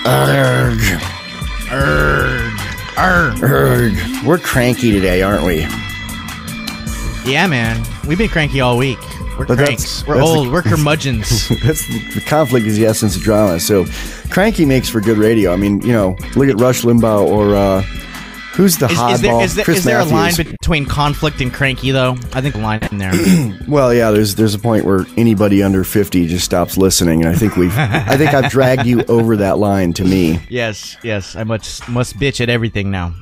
Arg. Arg. Arg. Arg. We're cranky today, aren't we? Yeah, man. We've been cranky all week. We're cranks. We're old. We're curmudgeons. The conflict is the essence of drama. So, cranky makes for good radio. I mean, you know, look at Rush Limbaugh or who's the hotball? Is there a line between conflict and cranky, though? I think a line in there. Well, yeah. There's a point where anybody under 50 just stops listening, and I think I've dragged you over that line to me. Yes. I must bitch at everything now.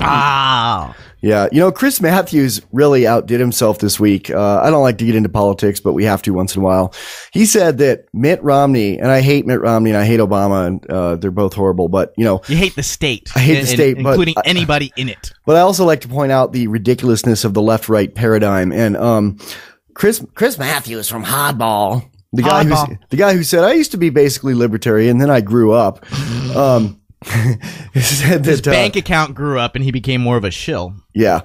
Ah. Yeah, you know, Chris Matthews really outdid himself this week. I don't like to get into politics, but we have to once in a while. He said that Mitt Romney, and I hate Mitt Romney and I hate Obama, and they're both horrible, but, you know. You hate the state. I hate the state. Including anybody in it. But I also like to point out the ridiculousness of the left-right paradigm. And Chris Matthews from Hardball, the guy who said, I used to be basically libertarian, then I grew up. Said that, his bank account grew up and he became more of a shill. Yeah.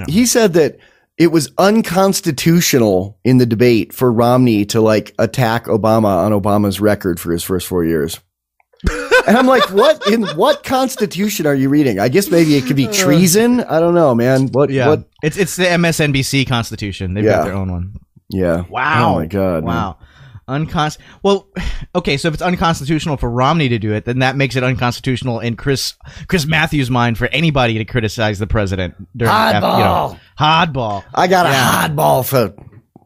He said that it was unconstitutional in the debate for Romney to like attack Obama on Obama's record for his first 4 years. And I'm like, what constitution are you reading? I guess maybe it could be treason. I don't know, man. What? It's the MSNBC constitution. They've got their own one. Yeah. Wow. Oh my God. Wow. Man. Well, okay, so if it's unconstitutional for Romney to do it, then that makes it unconstitutional in Chris Matthews' mind for anybody to criticize the president. Hardball. Hardball. I got a hardball for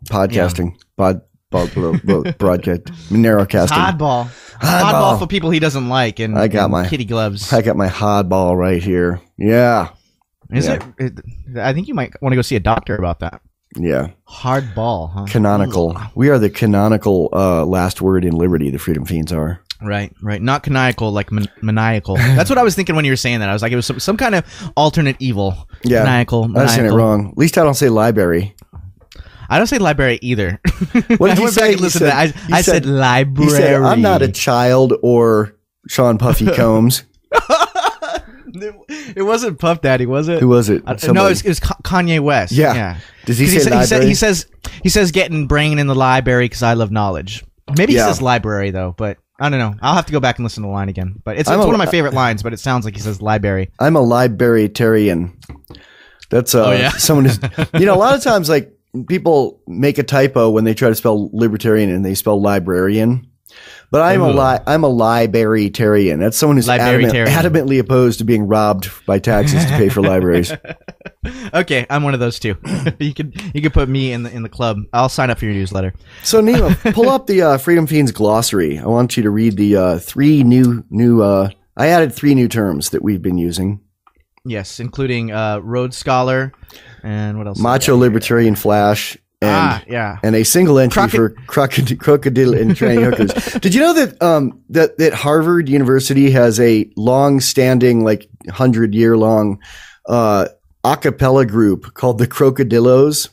podcasting. Broadcast. Narrowcasting. Hardball for people he doesn't like and my kitty gloves. I got my hardball right here. Yeah. Is it? I think you might want to go see a doctor about that. Yeah. Hardball, huh? Canonical. We are the canonical last word in liberty, the Freedom Feens are. Right. Not canonical, like maniacal. That's what I was thinking when you were saying that. I was like, it was some kind of alternate evil. Yeah. Maniacal. I was saying it wrong. At least I don't say library. I don't say library either. What did you say? I said library. You said, I'm not a child or Sean Puffy Combs. It wasn't Puff Daddy, was it? Who was it? No, it was Kanye West. Yeah. Does he say library? He says getting brain in the library because I love knowledge. Maybe he says library though, but I don't know. I'll have to go back and listen to the line again. But it's one of my favorite lines, but it sounds like he says library. I'm a libertarian. That's someone who's, you know, a lot of times like people make a typo when they try to spell libertarian and they spell librarian. But I'm a libertarian. That's someone who's adamantly opposed to being robbed by taxes to pay for libraries. Okay, I'm one of those too. You could put me in the club. I'll sign up for your newsletter. So Nemo, pull up the Freedom Feens glossary. I want you to read the three new. I added 3 new terms that we've been using. Yes, including Rhodes Scholar and what else? Macho, Libertarian, Flash. And a single entry for Krokodil and tranny hookers. Did you know that that Harvard University has a long-standing, like 100-year-long a cappella group called the Krokodillos?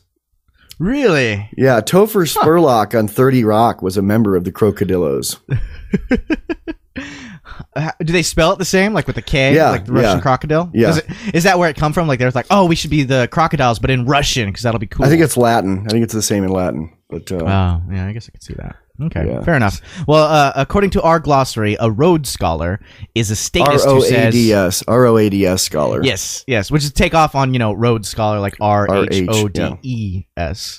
Really? Yeah, Topher Spurlock on 30 Rock was a member of the Krokodillos. Do they spell it the same, like with a K, like the Russian crocodile? Yeah. Is that where it come from? Like they're like, oh, we should be the crocodiles, but in Russian because that'll be cool. I think it's Latin. I think it's the same in Latin. But yeah, I guess I could see that. Okay, fair enough. Well, according to our glossary, a Rhodes Scholar is a statist who says ROADS scholar. Yes, which is take off on Rhodes Scholar like RHODES,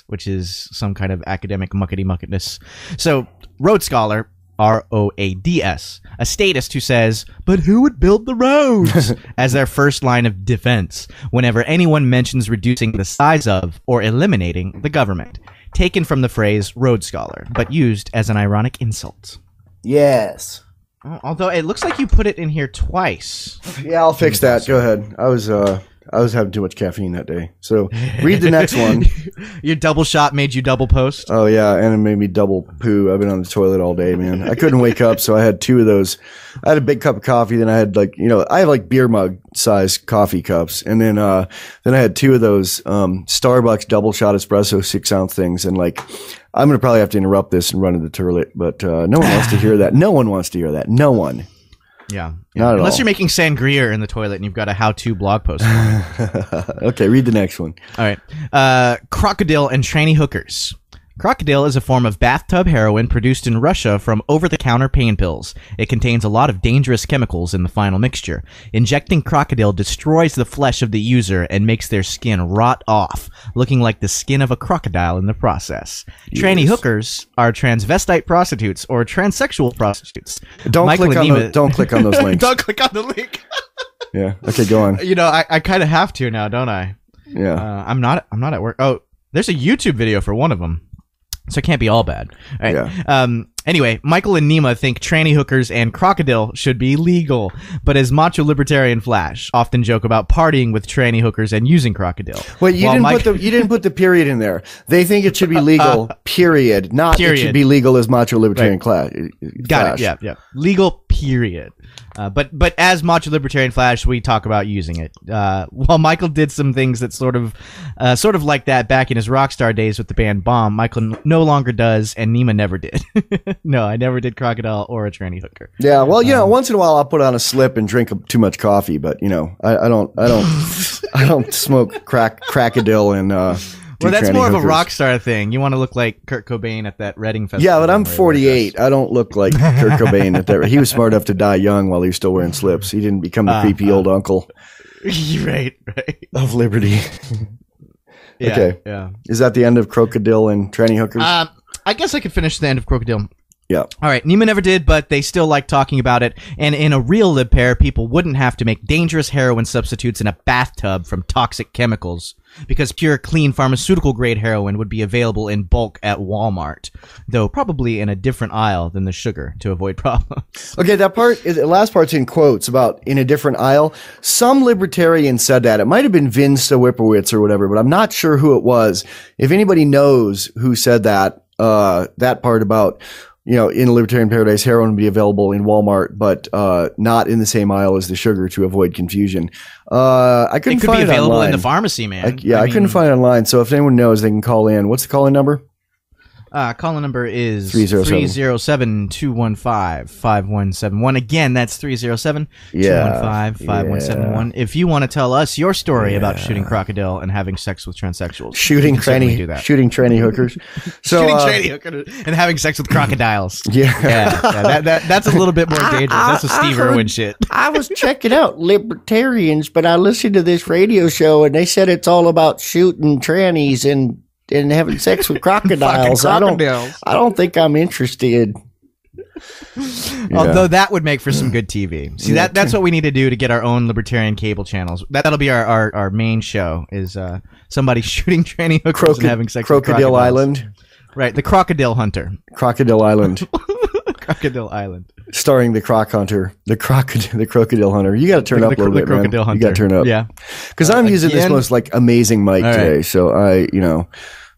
which is some kind of academic muckety-mucketness. So Rhodes Scholar. ROADS, a statist who says, but who would build the roads as their first line of defense whenever anyone mentions reducing the size of or eliminating the government, taken from the phrase Rhodes Scholar, but used as an ironic insult. Yes. Although it looks like you put it in here twice. Yeah, I'll fix that. Go ahead. I was having too much caffeine that day. So read the next one. Your double shot made you double post? Oh, yeah. And it made me double poo. I've been on the toilet all day, man. I couldn't wake up. So I had 2 of those. I had a big cup of coffee. Then I had I have like beer mug size coffee cups. And then I had 2 of those Starbucks double shot espresso 6-ounce things. And I'm going to probably have to interrupt this and run to the toilet. But no one wants to hear that. No one wants to hear that. No one. Yeah. Not Unless all. You're making sangria in the toilet and you've got a how-to blog post. Okay, read the next one. All right. Krokodil and tranny hookers. Krokodil is a form of bathtub heroin produced in Russia from over-the-counter pain pills. It contains a lot of dangerous chemicals in the final mixture. Injecting Krokodil destroys the flesh of the user and makes their skin rot off, looking like the skin of a crocodile in the process. Yes. Tranny hookers are transvestite prostitutes or transsexual prostitutes. Don't click on those links. Don't click on the link. Yeah. Okay, go on. You know, I kind of have to now, don't I? Yeah. I'm not at work. Oh, there's a YouTube video for one of them. So it can't be all bad. All right. Yeah. Anyway, Michael and Nima think tranny hookers and Krokodil should be legal, but as Macho Libertarian Flash often joke about partying with tranny hookers and using Krokodil. Wait, you didn't put the period in there. They think it should be legal, period. Not period. It should be legal as Macho Libertarian Flash. Got it. Yeah. Legal, period. But as Macho Libertarian Flash, we talk about using it. While Michael did some things that sort of like that back in his Rockstar days with the band Bomb, Michael no longer does, and Nima never did. No, I never did Krokodil or a tranny hooker. Yeah, well, you know, once in a while I'll put on a slip and drink too much coffee, but you know, I don't I don't smoke Krokodil and well, that's more of a rock star thing. You want to look like Kurt Cobain at that Reading festival. Yeah, but I'm 48. I don't look like Kurt Cobain at that. He was smart enough to die young while he was still wearing slips. He didn't become the creepy old uncle. Right. Of liberty. Yeah, okay. Yeah. Is that the end of Krokodil and tranny hookers? I guess I could finish the end of Krokodil. Yeah. All right. Nima never did, but they still like talking about it. And in a real lib pair, people wouldn't have to make dangerous heroin substitutes in a bathtub from toxic chemicals because pure, clean pharmaceutical-grade heroin would be available in bulk at Walmart, though probably in a different aisle than the sugar to avoid problems. Okay, the last part's in quotes about in a different aisle. Some libertarian said that. It might have been Vince Whipowitz or whatever, but I'm not sure who it was. If anybody knows who said that, that part about, you know, in a libertarian paradise, heroin would be available in Walmart, but not in the same aisle as the sugar to avoid confusion. I couldn't find it online. It could be available in the pharmacy, man. I couldn't find it online. So if anyone knows, they can call in. What's the call-in number? Call-in number is 307-215-5171. Again, that's 307-215-5171. If you want to tell us your story about shooting Krokodil and having sex with transsexuals. Shooting tranny hookers. So, shooting tranny hookers and having sex with crocodiles. Yeah. That's a little bit more dangerous. That's a Steve Irwin shit. I was checking out libertarians, but I listened to this radio show and they said it's all about shooting trannies and having sex with crocodiles. I don't think I'm interested. Although that would make for some good TV. See, that's what we need to do to get our own libertarian cable channels. That'll be our main show is somebody shooting tranny hookers and having sex with crocodiles. Krokodil Island. Right, the Krokodil Hunter. Krokodil Island. Krokodil Island. Starring the Croc Hunter, the Krokodil Hunter. You got to turn up a little bit, man. You got to turn up. Yeah. Because I'm using this most amazing mic today, so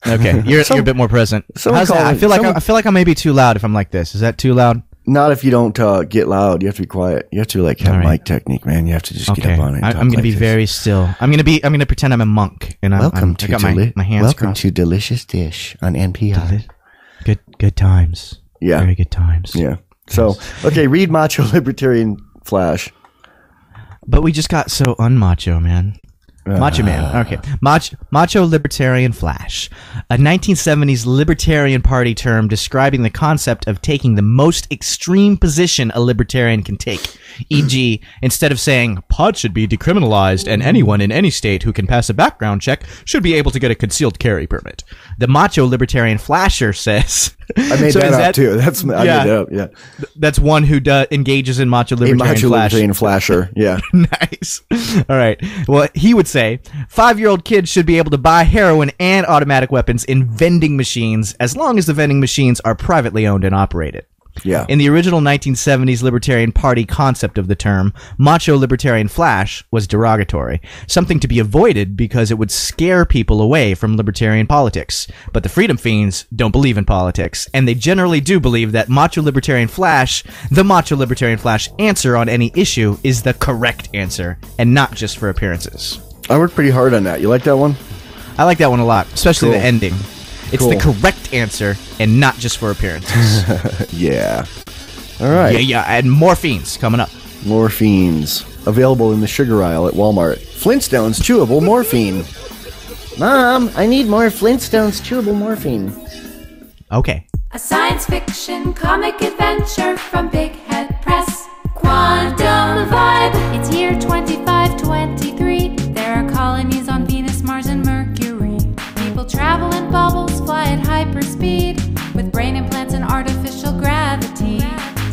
Okay, you're a bit more present. How's that? I feel like I may be too loud if I'm like this. Is that too loud? Not if you don't get loud. You have to be quiet. You have to have mic technique, man. You have to just get up on it. I'm going to be very still. I'm going to pretend I'm a monk and welcome I got my hands crossed. to Delicious Dish on NPR. Good times. Yeah, very good times. Yeah. So okay, read Macho Libertarian Flash. But we just got so unmacho, man. Macho Man. Okay. Macho Libertarian Flash. A 1970s Libertarian Party term describing the concept of taking the most extreme position a libertarian can take. E.g., instead of saying, pot should be decriminalized and anyone in any state who can pass a background check should be able to get a concealed carry permit. The Macho Libertarian Flasher says... I made that up, too. I made that up, yeah. That's one who engages in Macho Libertarian Libertarian Flasher, yeah. Nice. All right. Well, he would say, 5-year-old kids should be able to buy heroin and automatic weapons in vending machines as long as the vending machines are privately owned and operated. Yeah. In the original 1970s Libertarian Party concept of the term, Macho Libertarian Flash was derogatory, something to be avoided because it would scare people away from libertarian politics. But the Freedom Feens don't believe in politics, and they generally do believe that the Macho Libertarian Flash answer on any issue is the correct answer, and not just for appearances. I worked pretty hard on that. You like that one? I like that one a lot, especially the ending. It's the correct answer and not just for appearances. Yeah. All right. Yeah. And more fiends coming up. More fiends. Available in the sugar aisle at Walmart. Flintstones chewable morphine. Mom, I need more Flintstones chewable morphine. Okay. A science fiction comic adventure from Big Head Press. Quantum Vibe. It's year 2523. There are colonies on Venus, Mars, and Mercury. People travel in bubbles, fly at hyperspeed, with brain implants and artificial gravity.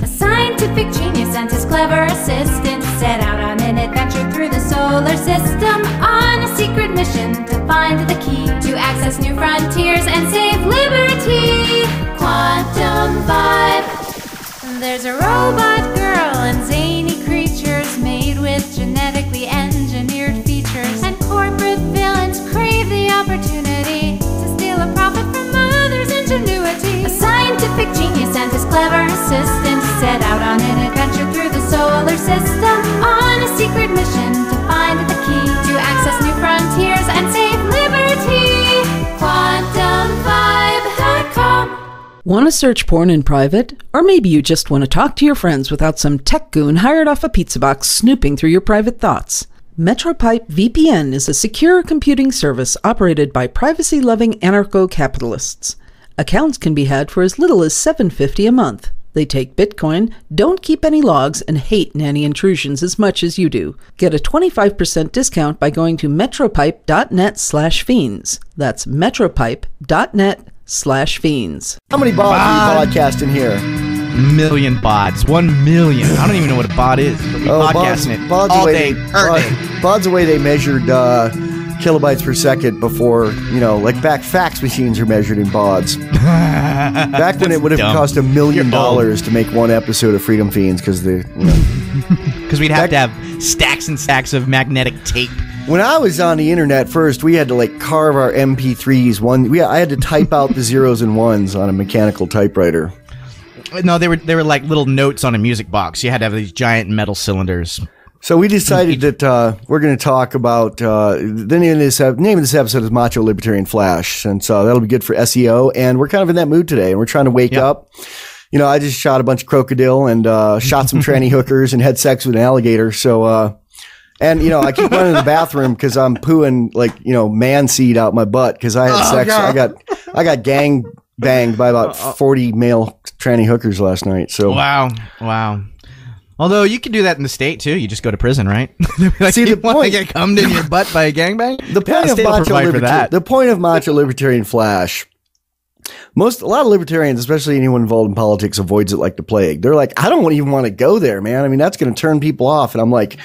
A scientific genius and his clever assistant set out on an adventure through the solar system on a secret mission to find the key to access new frontiers and save liberty. Quantum Vibe. There's a robot girl and zany creatures made with genetically engineered features, and corporate villains crave the opportunity to steal a profit from others' ingenuity. A scientific genius and his clever assistant set out on an adventure through the solar system on a secret mission to find the key to access new frontiers and save liberty. QuantumVibe.com. Want to search porn in private? Or maybe you just want to talk to your friends without some tech goon hired off a pizza box snooping through your private thoughts. MetroPipe VPN is a secure computing service operated by privacy-loving anarcho-capitalists. Accounts can be had for as little as $7.50 a month. They take Bitcoin, don't keep any logs, and hate nanny intrusions as much as you do. Get a 25% discount by going to metropipe.net/fiends. That's metropipe.net/fiends. How many bods do you podcast in here? Million bots. 1 million. I don't even know what a bot is. But we podcasting it all day, every day. Bod's the way they measured kilobytes per second before, like back fax machines are measured in bods. Back when it would have cost $1 million to make one episode of Freedom Feens because we'd have to have stacks and stacks of magnetic tape. When I was on the internet first, we had to carve our MP3s. I had to type out the zeros and ones on a mechanical typewriter. No, they were like little notes on a music box. You had to have these giant metal cylinders. So we decided that we're going to talk about the name of this episode is Macho Libertarian Flash, and so that'll be good for SEO. And we're kind of in that mood today, and we're trying to wake up. I just shot a bunch of Krokodil and shot some tranny hookers and had sex with an alligator. So, I keep running to the bathroom because I'm pooing man seed out my butt because I had sex. God. I got gang banged by about 40 male tranny hookers last night. So wow. Although you can do that in the state too. You just go to prison, right? See, the point get cummed in your butt by a gangbang. The point of Macho Libertarian Flash. A lot of libertarians, especially anyone involved in politics, avoids it like the plague. They're like, I don't even want to go there, man. I mean, that's going to turn people off. And I'm like,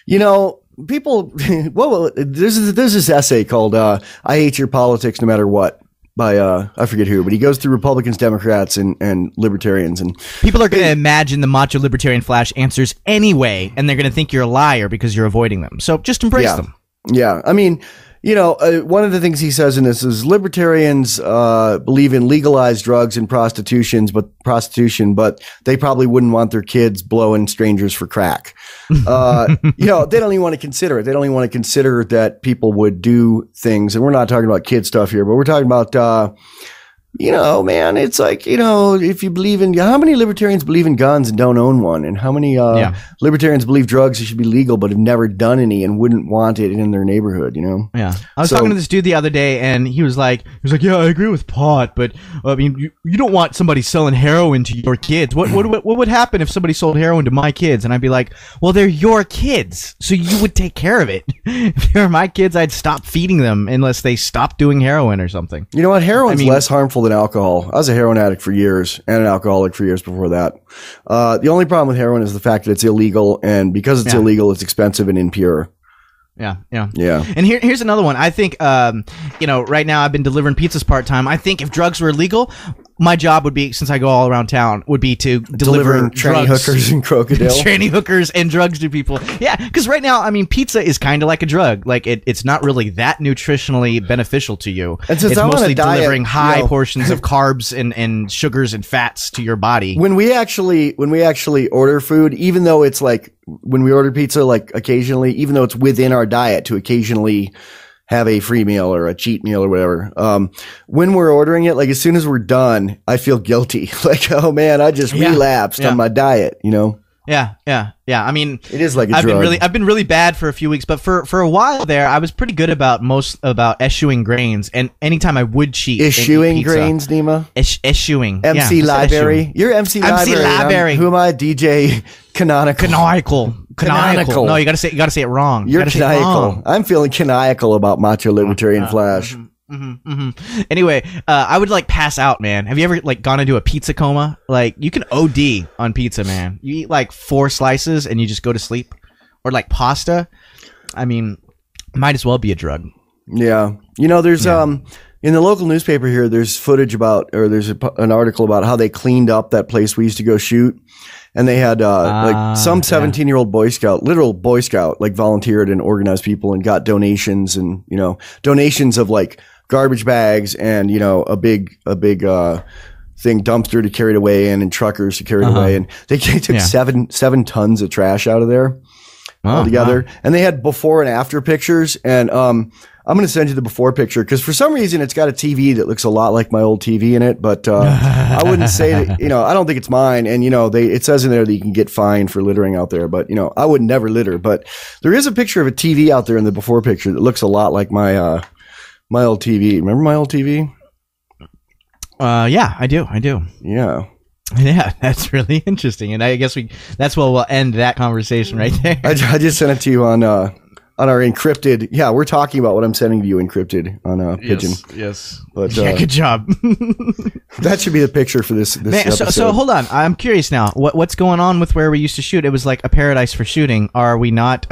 people. Well, there's this essay called "I Hate Your Politics No Matter What." By I forget who, but he goes through Republicans, Democrats, and Libertarians, and people are going to imagine the Macho Libertarian Flash answers anyway, and they're going to think you're a liar because you're avoiding them. So just embrace them. Yeah, I mean, one of the things he says in this is libertarians believe in legalized drugs and prostitution, but they probably wouldn't want their kids blowing strangers for crack. They don't even want to consider it. They don't even want to consider that people would do things. And we're not talking about kid stuff here, but we're talking about, man, it's like, if you believe in, how many libertarians believe in guns and don't own one? And how many libertarians believe drugs should be legal but have never done any and wouldn't want it in their neighborhood, Yeah. I was talking to this dude the other day, and he was like, yeah, I agree with pot, but I mean, you don't want somebody selling heroin to your kids. What would happen if somebody sold heroin to my kids? And I'd be like, well, they're your kids, so you would take care of it. If they were my kids, I'd stop feeding them unless they stopped doing heroin or something. You know what? Heroin's less harmful than alcohol. I was a heroin addict for years and an alcoholic for years before that. The only problem with heroin is the fact that it's illegal, and because it's illegal, it's expensive and impure. Yeah. And here's another one. I think, right now I've been delivering pizzas part-time. I think if drugs were illegal, my job would be, since I go all around town, would be to deliver tranny hookers and Krokodil. Tranny hookers and drugs to people. Yeah, because right now, I mean, pizza is kind of like a drug. Like, it's not really that nutritionally beneficial to you. And since it's mostly delivering high portions of of carbs and sugars and fats to your body. When we actually order food, even though it's like, when we order pizza, like occasionally, even though it's within our diet to occasionally have a free meal or a cheat meal or whatever, when we're ordering it, like as soon as we're done, I feel guilty. Like, oh man, I just relapsed on my diet, Yeah. I mean, It is like a I've drug. been really bad for a few weeks, but for a while there, I was pretty good about eschewing grains. And anytime I would cheat, and eat Issuing pizza- grains, Nima. eschewing, MC yeah, Library. eschewing. You're MC MC Library. Library. Who am I? DJ Canonical. Canonical. No, you gotta say it wrong. You're gotta say it caniacal. wrong. I'm feeling caniacal about Macho Libertarian Flash. Anyway, I would like pass out, man. Have you ever like gone into a pizza coma? Like you can OD on pizza, man. You eat like 4 slices and you just go to sleep, or like pasta. I mean, might as well be a drug. Yeah. There's in the local newspaper here, there's footage about, or there's an article about how they cleaned up that place we used to go shoot. And they had like some 17-year-old Boy Scout, literal Boy Scout, like volunteered and organized people and got donations and, donations of like garbage bags and, a big thing, dumpster to carry it away in and truckers to carry it away. And they took 7 tons of trash out of there altogether. Wow. And they had before and after pictures. And I'm going to send you the before picture because for some reason it's got a TV that looks a lot like my old TV in it. But I wouldn't say that, I don't think it's mine. And, it says in there that you can get fined for littering out there. But, I would never litter. But there is a picture of a TV out there in the before picture that looks a lot like my my old TV. Remember my old TV? Yeah, I do. Yeah. Yeah, that's really interesting. And I guess that's where we'll end that conversation right there. I just sent it to you on our encrypted. Yeah, we're talking about what I'm sending to you encrypted on Pigeon. Yes. But yeah, good job. That should be the picture for this Man, episode. so hold on. I'm curious now. What's going on with where we used to shoot? It was like a paradise for shooting. Are we not?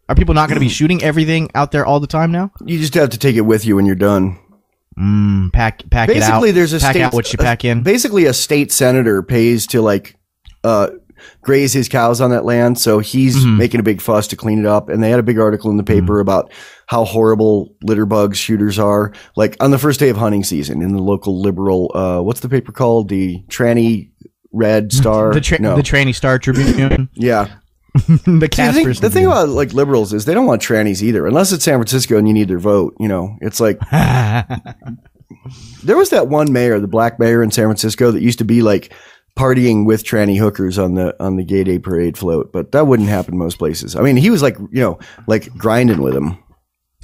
Are people not going to be shooting everything out there all the time now? You just have to take it with you when you're done. Pack it out. Basically, there's a pack state, out what you pack in. Basically, a state senator pays to like graze his cows on that land, so he's making a big fuss to clean it up. And they had a big article in the paper about how horrible litter bug shooters are. Like on the first day of hunting season in the local liberal, what's the paper called? The Tranny Red Star. the Tranny Star Tribune. Yeah. The Casper's. The thing about like liberals is they don't want trannies either, unless it's San Francisco and you need their vote. It's like there was that one mayor, the black mayor in San Francisco, that used to be like partying with tranny hookers on the gay day parade float, but that wouldn't happen most places. I mean, he was like like grinding with them.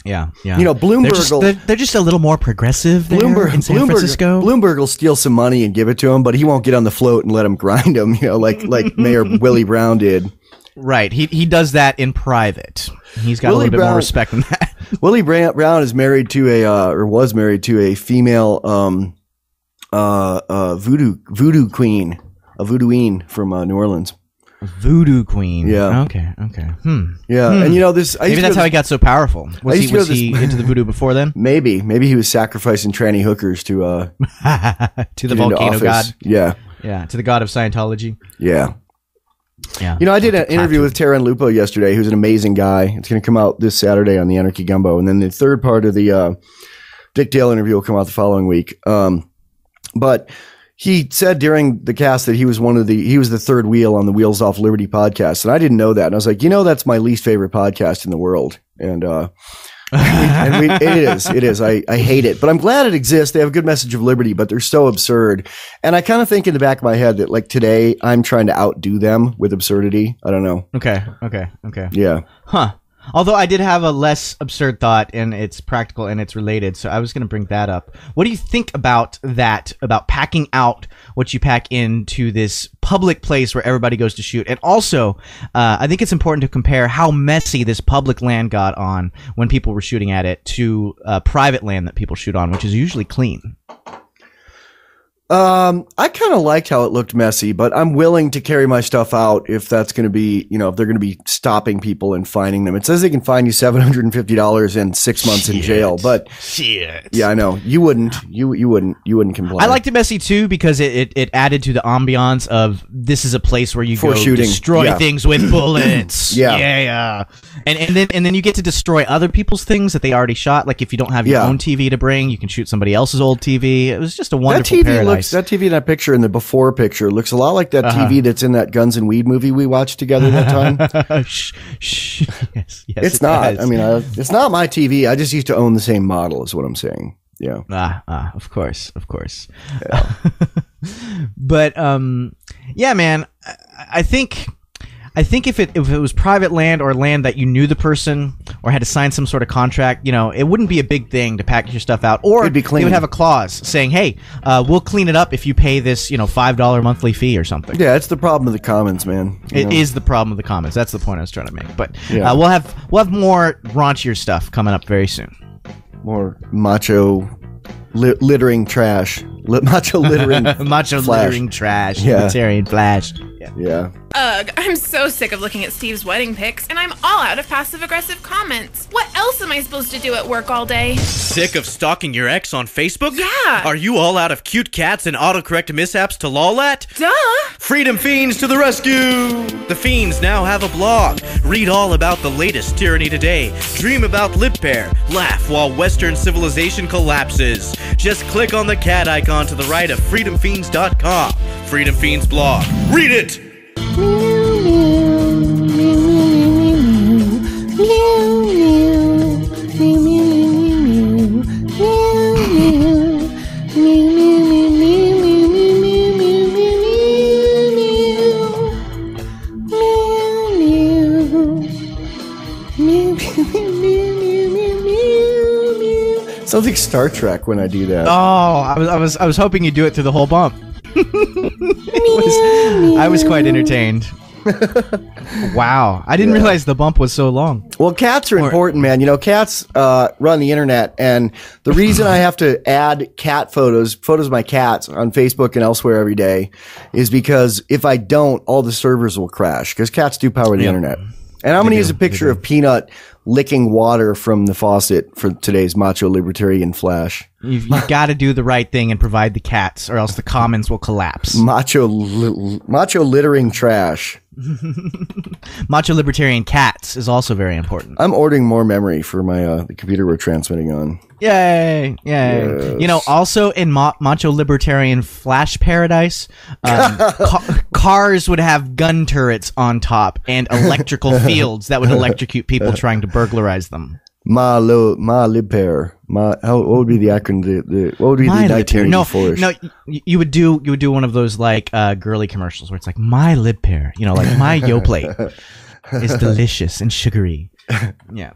Yeah. Bloomberg. They're just a little more progressive there in San Francisco. Bloomberg will steal some money and give it to him, but he won't get on the float and let him grind him. Like Mayor Willie Brown did. Right. He does that in private. He's got Willie a little bit more respect than that. Willie Brown is married to was married to a female voodoo queen, a voodooine from New Orleans. Voodoo queen. Yeah. Okay. Yeah. And this maybe that's how he got so powerful. Was he into the voodoo before then? Maybe he was sacrificing tranny hookers to to the volcano god. Yeah. Yeah. To the god of Scientology. Yeah. Yeah. I did an interview with Taryn Lupo yesterday, who's an amazing guy. It's going to come out this Saturday on the Anarchy Gumbo. And then the third part of the Dick Dale interview will come out the following week. But he said during the cast that he was the third wheel on the Wheels Off Liberty podcast. And I didn't know that. And I was like, that's my least favorite podcast in the world. And, it is. I hate it, but I'm glad it exists. They have a good message of liberty, but they're so absurd. And I kind of think in the back of my head that like today I'm trying to outdo them with absurdity. I don't know. Okay. Yeah. Huh. Although I did have a less absurd thought, and it's practical and it's related, so I was going to bring that up. What do you think about that, about packing out what you pack into this public place where everybody goes to shoot? And also, I think it's important to compare how messy this public land got on when people were shooting at it to private land that people shoot on, which is usually clean. I kind of liked how it looked messy, but I'm willing to carry my stuff out if that's going to be, if they're going to be stopping people and fining them. It says they can fine you $750 and 6 months in jail, but yeah, I know you wouldn't complain. I liked it messy too because it added to the ambiance of this is a place where you go shooting. Destroy things with bullets. Yeah. And then you get to destroy other people's things that they already shot. Like if you don't have your own TV to bring, you can shoot somebody else's old TV. It was just a wonderful paradise. That TV in that picture in the before picture looks a lot like that TV that's in that Guns and Weed movie we watched together that time. Shh. Yes, it's not. I mean, it's not my TV. I just used to own the same model is what I'm saying. Yeah. Of course. Yeah. But, yeah, man, I think I think if it was private land or land that you knew the person or had to sign some sort of contract, it wouldn't be a big thing to pack your stuff out. Or It'd be clean. They would have a clause saying, "Hey, we'll clean it up if you pay this, $5 monthly fee or something." Yeah, it's the problem of the commons, man. It is the problem of the commons. That's the point I was trying to make. But Yeah. we'll have more raunchier stuff coming up very soon. More macho littering trash. Macho littering Macho flash. littering trash. Yeah. Libertarian flash. Yeah. Ugh, I'm so sick of looking at Steve's wedding pics, and I'm all out of passive-aggressive comments. What else am I supposed to do at work all day? Sick of stalking your ex on Facebook? Yeah. Are you all out of cute cats and autocorrect mishaps to lol at? Duh! Freedom Feens to the rescue! The Feens now have a blog. Read all about the latest tyranny today. Dream about lip pair. Laugh while Western civilization collapses. Just click on the cat icon to the right of freedomfeens.com. Freedom Feens blog. Read it! Sounds like Star Trek when I do that. Oh, I was hoping you'd do it through the whole bump. I was quite entertained. Wow, I didn't realize the bump was so long. Well, cats are important, man. Cats run the internet, and the reason I have to add cat photos of my cats on Facebook and elsewhere every day is because if I don't, all the servers will crash because cats do power the internet. And I'm going to use a picture of Peanut licking water from the faucet for today's Macho Libertarian Flash. You've got to do the right thing and provide the cats, or else the commons will collapse. Macho littering trash. Macho Libertarian cats is also very important. I'm ordering more memory for my the computer we're transmitting on. Yay! Yay! Yes. Also in Macho Libertarian Flash Paradise, cars would have gun turrets on top and electrical fields that would electrocute people trying to burglarize them. What would be the acronym? What would be the 1984? No, you would do one of those like girly commercials where it's like my lip pair, like my Yoplait is delicious and sugary. Yeah.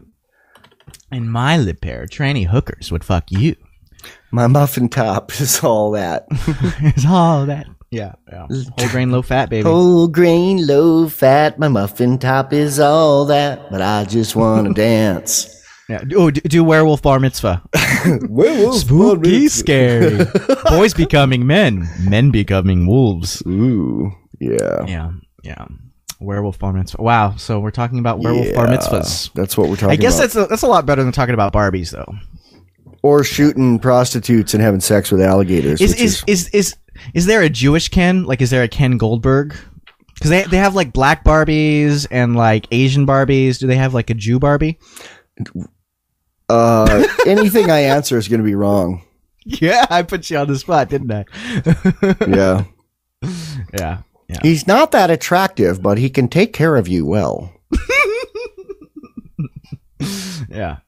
And my lip pair, tranny hookers would fuck you. My muffin top is all that. It's all that. Yeah. Whole grain, low fat, baby. Whole grain, low fat. My muffin top is all that, but I just want to dance. Yeah. Oh, do werewolf bar mitzvah. Werewolf Spooky, scary. Boys becoming men, men becoming wolves. Ooh, yeah. Yeah. Werewolf bar mitzvah. Wow. So we're talking about werewolf bar mitzvahs. That's what we're talking about. I guess that's a lot better than talking about Barbies, though. Or shooting prostitutes and having sex with alligators. Is there a Jewish Ken? Like, is there a Ken Goldberg? Because they have like black Barbies and like Asian Barbies. Do they have like a Jew Barbie? Anything I answer is going to be wrong. Yeah, I put you on the spot, didn't I? Yeah. Yeah. He's not that attractive, but he can take care of you well. Yeah.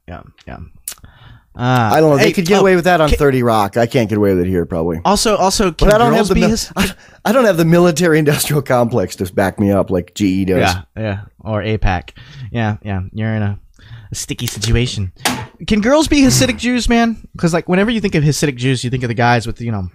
I don't know. They could get away with that on 30 Rock. I can't get away with it here, probably. Also, can but I don't have girls I don't have the military-industrial complex to back me up like GE does. Yeah. Or APAC. Yeah. You're in a sticky situation. Can girls be Hasidic Jews, man? Because like whenever you think of Hasidic Jews, you think of the guys with a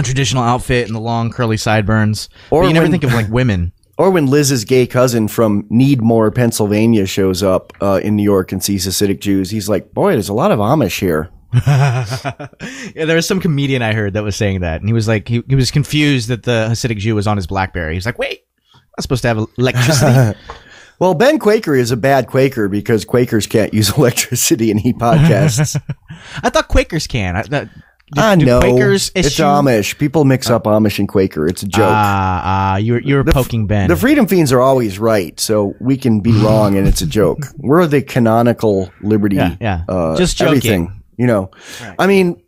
traditional outfit and the long curly sideburns. Or you never think of like women. Or when Liz's gay cousin from Needmore, Pennsylvania shows up in New York and sees Hasidic Jews, he's like, boy, there's a lot of Amish here. Yeah, there was some comedian I heard that was saying that. And he was like, he was confused that the Hasidic Jew was on his BlackBerry. He's like, wait, I'm supposed to have electricity. Well, Ben Quaker is a bad Quaker because Quakers can't use electricity and heat podcasts. I thought Quakers can. I know. Quakers it's Amish. People mix up Amish and Quaker. It's a joke. You were poking Ben. The Freedom Feens are always right, so we can be wrong and it's a joke. We're the canonical liberty. Yeah. Just joking. Everything, Right. I mean,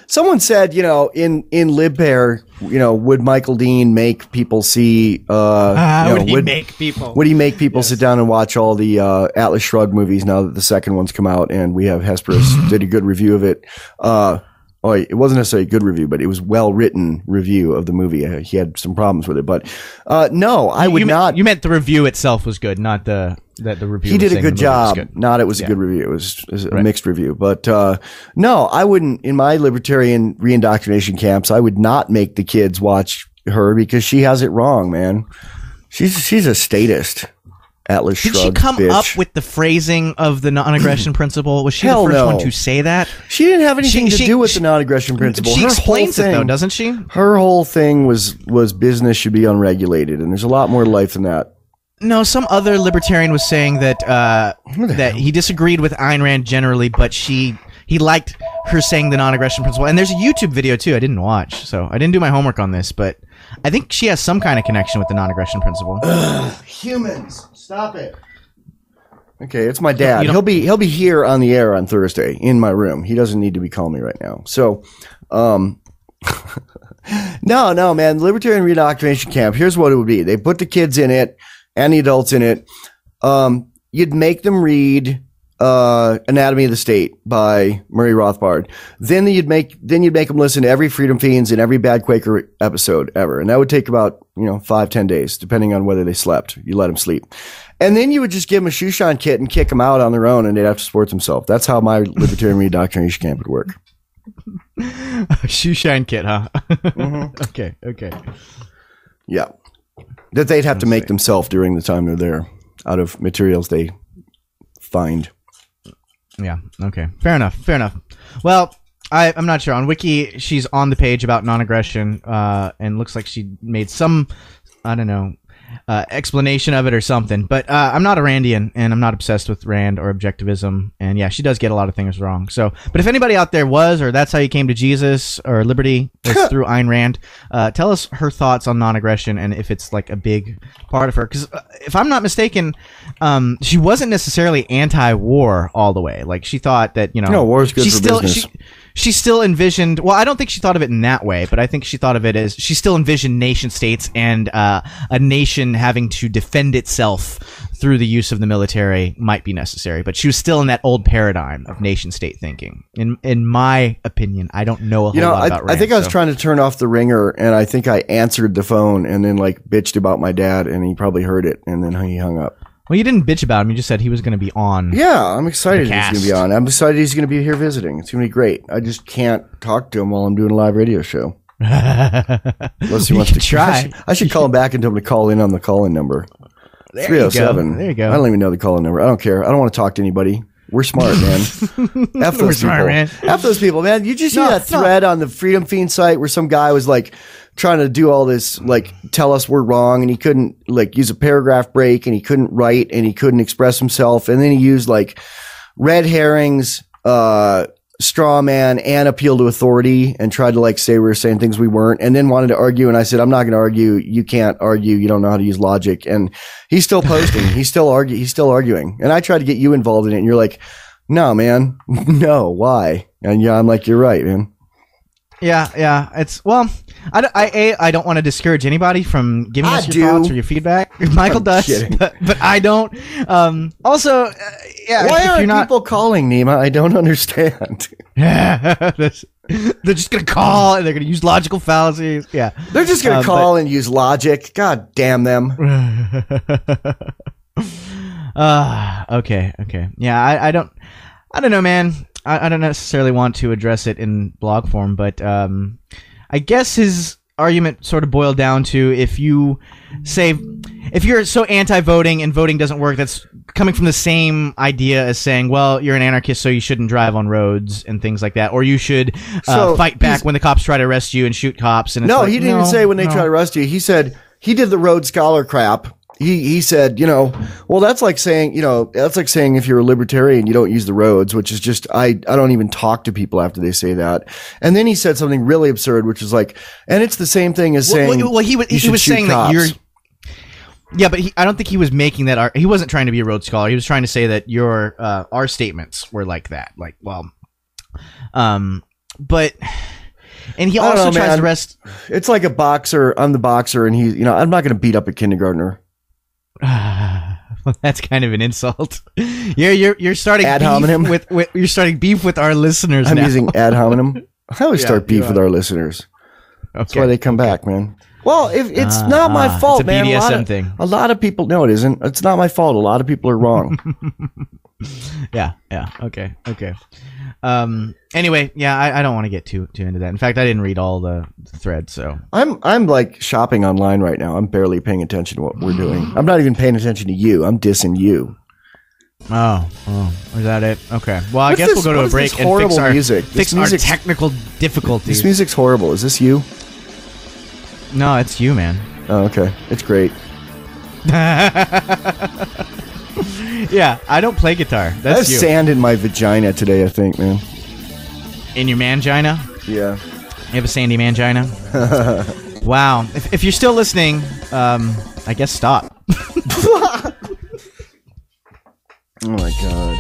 someone said, in LibPair, would Michael Dean make people see? Would he make people? Would he make people sit down and watch all the Atlas Shrugged movies now that the second one's come out and we have Hesperus did a good review of it? Oh, it wasn't necessarily a good review, but it was well-written review of the movie. He had some problems with it, but no, I would not. You meant the review itself was good, not the review. He did a good job. Good. Not it was a good review. It was a mixed review. But no, I wouldn't. In my libertarian reindoctrination camps, I would not make the kids watch her because she has it wrong, man. She's a statist. Atlas Did shrugged, she come bitch. up with the phrasing of the non-aggression principle? Was she Hell the first no. one to say that? She didn't have anything to She- do with she- the non-aggression principle. She Her explains whole it, though, thing- doesn't she? Her whole thing was business should be unregulated, and there's a lot more to life than that. No, some other libertarian was saying that that he disagreed with Ayn Rand generally, but he liked her saying the non-aggression principle. And there's a YouTube video, too, I didn't watch, so I didn't do my homework on this, but I think she has some kind of connection with the non-aggression principle. Humans, stop it. Okay, it's my dad. You He'll be here on the air on Thursday in my room. He doesn't need to be calling me right now. So, no, man. Libertarian reindoctrination camp. Here's what it would be: they put the kids in it and the adults in it. You'd make them read Anatomy of the State by Murray Rothbard. Then you'd make them listen to every Freedom Feens and every Bad Quaker episode ever, and that would take about 5-10 days, depending on whether they slept. You let them sleep. And then you would just give them a shoe shine kit and kick them out on their own, and they'd have to support themselves. That's how my libertarian reindoctrination camp would work. Shoe shine kit, huh? Mm-hmm. Okay. Yeah. That they'd have to make themselves during the time they're there out of materials they find. Yeah, okay. Fair enough. Well, I'm not sure. On Wiki, she's on the page about non-aggression, and looks like she made some, I don't know, explanation of it or something. But I'm not a Randian, and I'm not obsessed with Rand or objectivism. And yeah, she does get a lot of things wrong. So, but if anybody out there was, or that's how you came to Jesus or liberty, was through Ayn Rand, tell us her thoughts on non-aggression and if it's like a big part of her. Because if I'm not mistaken, she wasn't necessarily anti-war all the way. Like she thought that No, war is good for business. She still envisioned. Well, I don't think she thought of it in that way, but I think she thought of it as she still envisioned nation states and a nation having to defend itself through the use of the military might be necessary. But she was still in that old paradigm of nation state thinking. In my opinion, I don't know a whole lot about Rand. I think I was trying to turn off the ringer, and I think I answered the phone and then like bitched about my dad, and he probably heard it, and then he hung up. Well, you didn't bitch about him. You just said he was going to be on. Yeah, I'm excited he's cast. going to be on. I'm excited he's going to be here visiting. It's going to be great. I just can't talk to him while I'm doing a live radio show. Unless he wants to try. I should call him back and tell him to call in on the call-in number. There you go. 307. There you go. I don't even know the call-in number. I don't care. I don't want to talk to anybody. We're smart, man. F those smart, people. man. F those people, man. You just see that thread on the Freedom Feens site where some guy was like trying to do all this, like tell us we're wrong, and he couldn't like use a paragraph break, and he couldn't write, and he couldn't express himself, and then he used like red herrings, straw man, and appeal to authority, and tried to like say we were saying things we weren't, and then wanted to argue, and I said, I'm not going to argue. You can't argue. You don't know how to use logic. And he's still posting. He's still arguing. And I tried to get you involved in it, and you're like, no, man, no, why? And yeah, I'm like, you're right, man. Yeah. It's I don't want to discourage anybody from giving us your thoughts or your feedback. Michael does, but I don't. Also, Why aren't people calling, Nima? I don't understand. They're just gonna call and they're gonna use logical fallacies. Yeah, they're just gonna call and use logic. God damn them. Okay. Yeah, I don't know, man. I don't necessarily want to address it in blog form, but I guess his argument sort of boiled down to if you're so anti-voting and voting doesn't work, that's coming from the same idea as saying, well, you're an anarchist, so you shouldn't drive on roads and things like that, or you should fight back when the cops try to arrest you and shoot cops. And he didn't even say when they try to arrest you. He said he did the Rhodes Scholar crap. He said, well, that's like saying if you're a libertarian, you don't use the roads, which is just, I don't even talk to people after they say that. And then he said something really absurd, which is like, and it's the same thing as saying, he was saying cops. that you're, yeah, but I don't think he was making that, he wasn't trying to be a Rhodes Scholar. He was trying to say that our statements were like that. Like, well, but, and he also tries to rest. It's like a boxer. I'm the boxer, and I'm not going to beat up a kindergartner. Well, that's kind of an insult. You're starting ad beef hominem with you're starting beef with our listeners. I'm now. using ad hominem. I always start beef with our listeners. That's why they come back, man. Well, if it's not my fault, it's a man. BDSM thing. A lot of people. No, it isn't. It's not my fault. A lot of people are wrong. Yeah. Okay. Anyway, yeah, I don't want to get too into that. In fact, I didn't read all the threads, so I'm like shopping online right now. I'm barely paying attention to what we're doing. I'm not even paying attention to you. I'm dissing you. Oh, is that it? Okay. Well, I guess we'll go to a break and fix our music. Fix our technical difficulties. This music's horrible. Is this you? No, it's you, man. Oh, okay. It's great. Yeah, I don't play guitar. That's I have you. sand in my vagina today, I think, man. In your mangina? Yeah. You have a sandy mangina? Wow. If you're still listening, I guess stop. Oh my god.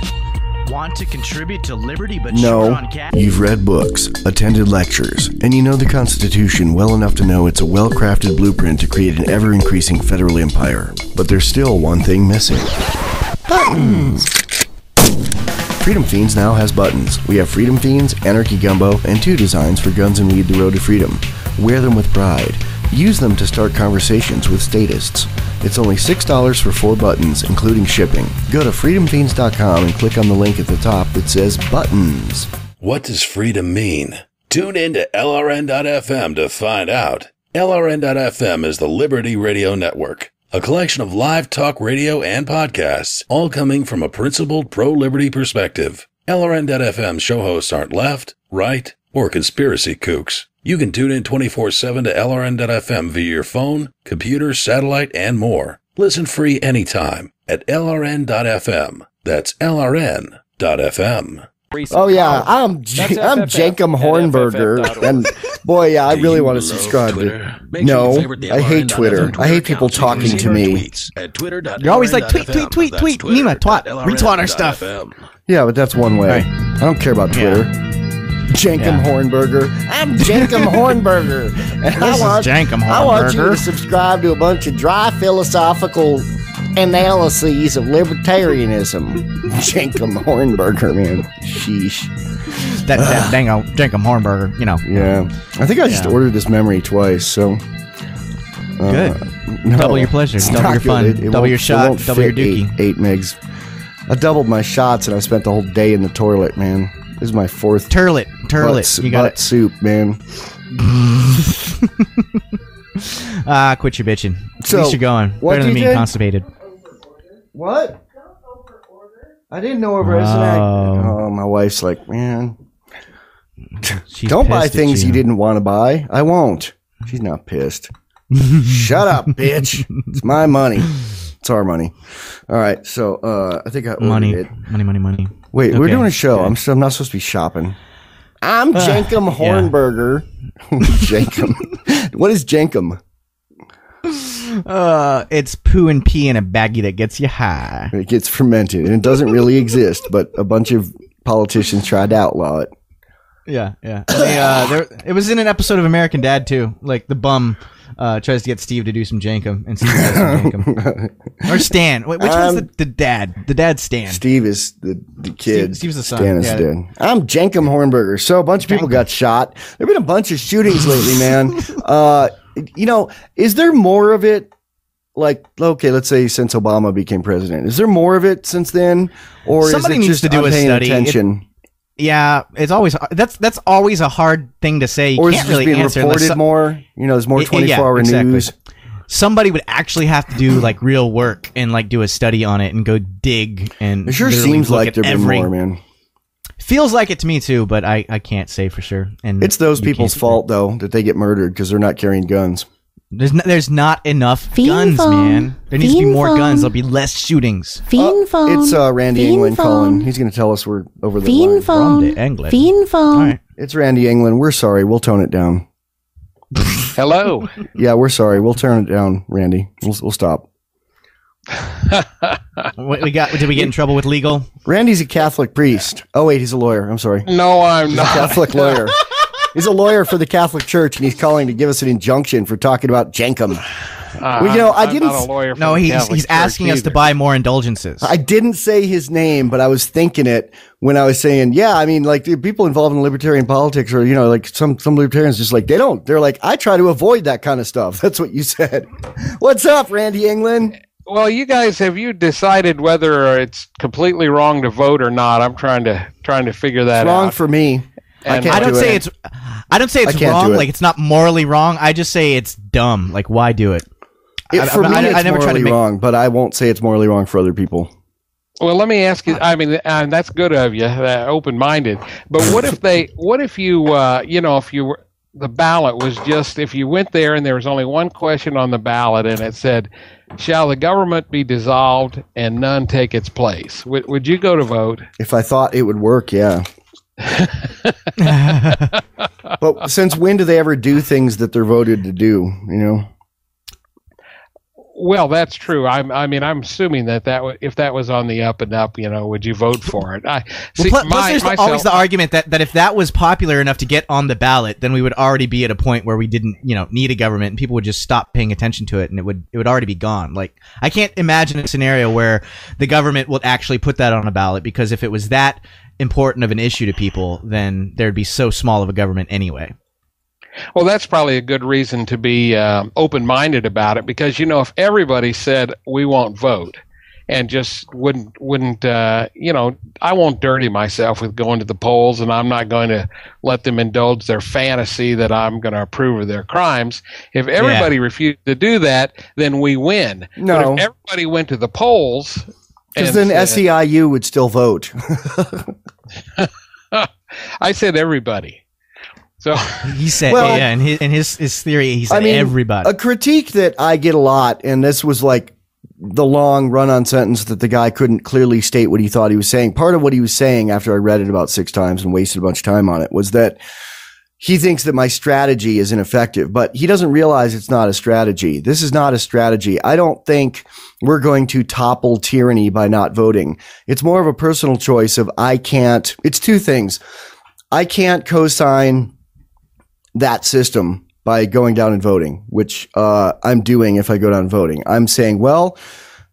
Want to contribute to liberty but No. short on cash? You've read books, attended lectures, and you know the Constitution well enough to know it's a well-crafted blueprint to create an ever-increasing federal empire. But there's still one thing missing. Buttons! Freedom Feens now has buttons. We have Freedom Feens, Anarchy Gumbo, and 2 designs for guns and weed the road to freedom. Wear them with pride. Use them to start conversations with statists. It's only $6 for 4 buttons, including shipping. Go to freedomfeens.com and click on the link at the top that says Buttons. What does freedom mean? Tune in to LRN.FM to find out. LRN.FM is the Liberty Radio Network, a collection of live talk radio and podcasts, all coming from a principled pro-liberty perspective. LRN.FM show hosts aren't left, right, or conspiracy kooks. You can tune in 24/7 to LRN.FM via your phone, computer, satellite, and more. Listen free anytime at LRN.FM. That's LRN.FM. Oh yeah, I'm Jacob Hornberger, and boy, yeah, I really want to subscribe to. No, I hate Twitter. I hate people talking to me. You're always like, tweet, Nima, twat, retweet our stuff. Yeah, but that's one way. I don't care about Twitter. Jankum Hornberger. I'm Jankum Hornberger. And I want you to subscribe to a bunch of dry philosophical analyses of libertarianism. Jankum Hornberger, man. Sheesh. That Jankum Hornberger, you know. Yeah. I think I just ordered this memory twice, so. Good. No, double your pleasure. Double your fun. Double your shot. Double your dookie. 8 megs. I doubled my shots and I spent the whole day in the toilet, man. This is my 4th turlet. You got butt soup, man. Quit your bitching. So, at least you're going. Better than being constipated. What? I didn't know over Oh, my wife's like, man. Don't buy things you didn't want to buy. I won't. She's not pissed. Shut up, bitch. It's my money. It's our money. All right, so I think I ordered it. Money. Wait, we're doing a show. I'm not supposed to be shopping. I'm Jankum Hornberger. Jankum. What is Jankum? It's poo and pee in a baggie that gets you high. It gets fermented, and it doesn't really exist, but a bunch of politicians tried to outlaw it. Yeah. It was in an episode of American Dad, too. Like, the bum tries to get Steve to do some jankum, and Steve does some jankum. Or Stan. Which one's the dad? The dad's Stan. Steve is the kid. Steve's the son. Stan is dad. I'm Jankum Hornberger. So a bunch of people got shot. There have been a bunch of shootings lately, man. Is there more of it? Like, okay, let's say since Obama became president. Is there more of it since then? Or somebody is it needs just to do a study. Attention? Yeah, it's always that's always a hard thing to say. You or can't is it really being answer reported more? There's more 24-hour news. Somebody would actually have to do like real work and like do a study on it and go dig and. It sure seems like there've been more, man. Feels like it to me too, but I can't say for sure. And it's those people's fault though that they get murdered because they're not carrying guns. There's not enough guns, man. There needs to be more guns. There'll be less shootings. It's Randy England calling. He's going to tell us we're over the line. Randy England. All right. It's Randy England. We're sorry. We'll tone it down. Hello. Yeah, we're sorry. We'll turn it down, Randy. We'll stop. What we got? Did we get in trouble with legal? Randy's a Catholic priest. Oh wait, he's a lawyer. I'm sorry. No, I'm not. He's a Catholic lawyer. He's a lawyer for the Catholic Church, and he's calling to give us an injunction for talking about jankum. Well, I didn't. I'm not a lawyer for No, the he's Catholic asking Church us to either. buy more indulgences. I didn't say his name, but I was thinking it when I was saying, yeah, I mean, like the people involved in libertarian politics or, like some libertarians just like, they're like, I try to avoid that kind of stuff. That's what you said. What's up, Randy England? Well, you guys, have you decided whether it's completely wrong to vote or not? I'm trying to figure that It's out. wrong for me. And I don't say it. it's can't wrong. do it. Like it's not morally wrong. I just say it's dumb. Like why do it? For me, it's never try to morally make- wrong, but I won't say it's morally wrong for other people. Well, let me ask you. I mean, that's good of you, open-minded. But what if you, if you were, the ballot was just, if you went there and there was only one question on the ballot and it said, "Shall the government be dissolved and none take its place?" Would you go to vote? If I thought it would work, yeah. But since when do they ever do things that they're voted to do? Well, that's true. I'm assuming that if that was on the up and up, would you vote for it? Plus there's always the argument that if that was popular enough to get on the ballot, then we would already be at a point where we didn't, need a government, and people would just stop paying attention to it, and it would already be gone. Like I can't imagine a scenario where the government would actually put that on a ballot, because if it was that important of an issue to people, then there'd be so small of a government anyway. Well, that's probably a good reason to be open-minded about it, because if everybody said we won't vote and just wouldn't I won't dirty myself with going to the polls, and I'm not going to let them indulge their fantasy that I'm going to approve of their crimes. If everybody refused to do that, then we win. No. But if everybody went to the polls, because then SEIU would still vote. I said everybody. So he said, in his theory, he said everybody. A critique that I get a lot, and this was like the long run-on sentence that the guy couldn't clearly state what he thought he was saying. Part of what he was saying, after I read it about 6 times and wasted a bunch of time on it, was that he thinks that my strategy is ineffective, but he doesn't realize it's not a strategy. This is not a strategy. I don't think we're going to topple tyranny by not voting. It's more of a personal choice of it's 2 things. I can't co-sign that system by going down and voting, which I'm doing if I go down voting. I'm saying, I'm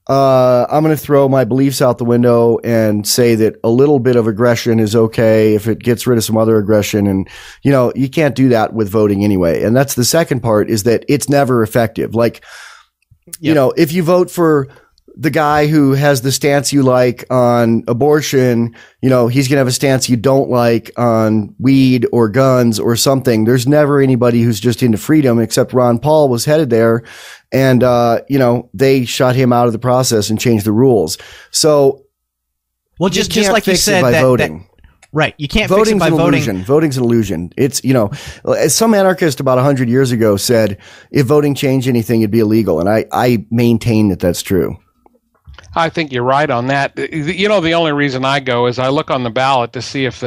going to throw my beliefs out the window and say that a little bit of aggression is okay if it gets rid of some other aggression. And, you can't do that with voting anyway. And that's the second part, is that it's never effective. Like, if you vote for the guy who has the stance you like on abortion, he's going to have a stance you don't like on weed or guns or something. There's never anybody who's just into freedom, except Ron Paul was headed there. And, they shut him out of the process and changed the rules. So, well, just like you said, by voting. Right. You can't fix it by voting. Illusion. Voting's an illusion. It's, as some anarchist about 100 years ago said, if voting changed anything, it'd be illegal. And I maintain that that's true. I think you're right on that. The only reason I go is I look on the ballot to see if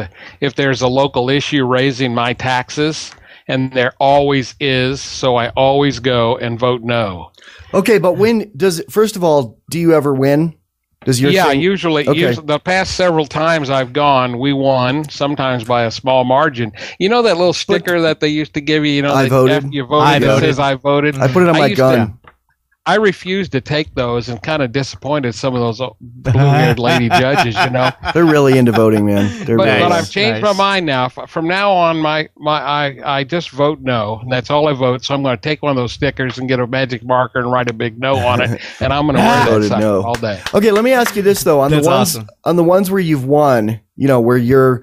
there's a local issue raising my taxes, and there always is. So I always go and vote no. Okay, but first of all, do you ever win? Usually the past several times I've gone, we won, sometimes by a small margin. You know that little sticker that they used to give you, I voted. After you voted, it says I voted. I put it on my gun. I refused to take those, and kind of disappointed some of those blue-haired lady judges. They're really into voting, man. But I've changed my mind now. From now on, I just vote no. And that's all I vote. So I'm going to take one of those stickers and get a magic marker and write a big no on it, and I'm going to wear that sucker all day. Okay, let me ask you this though: on the ones where you've won, where you're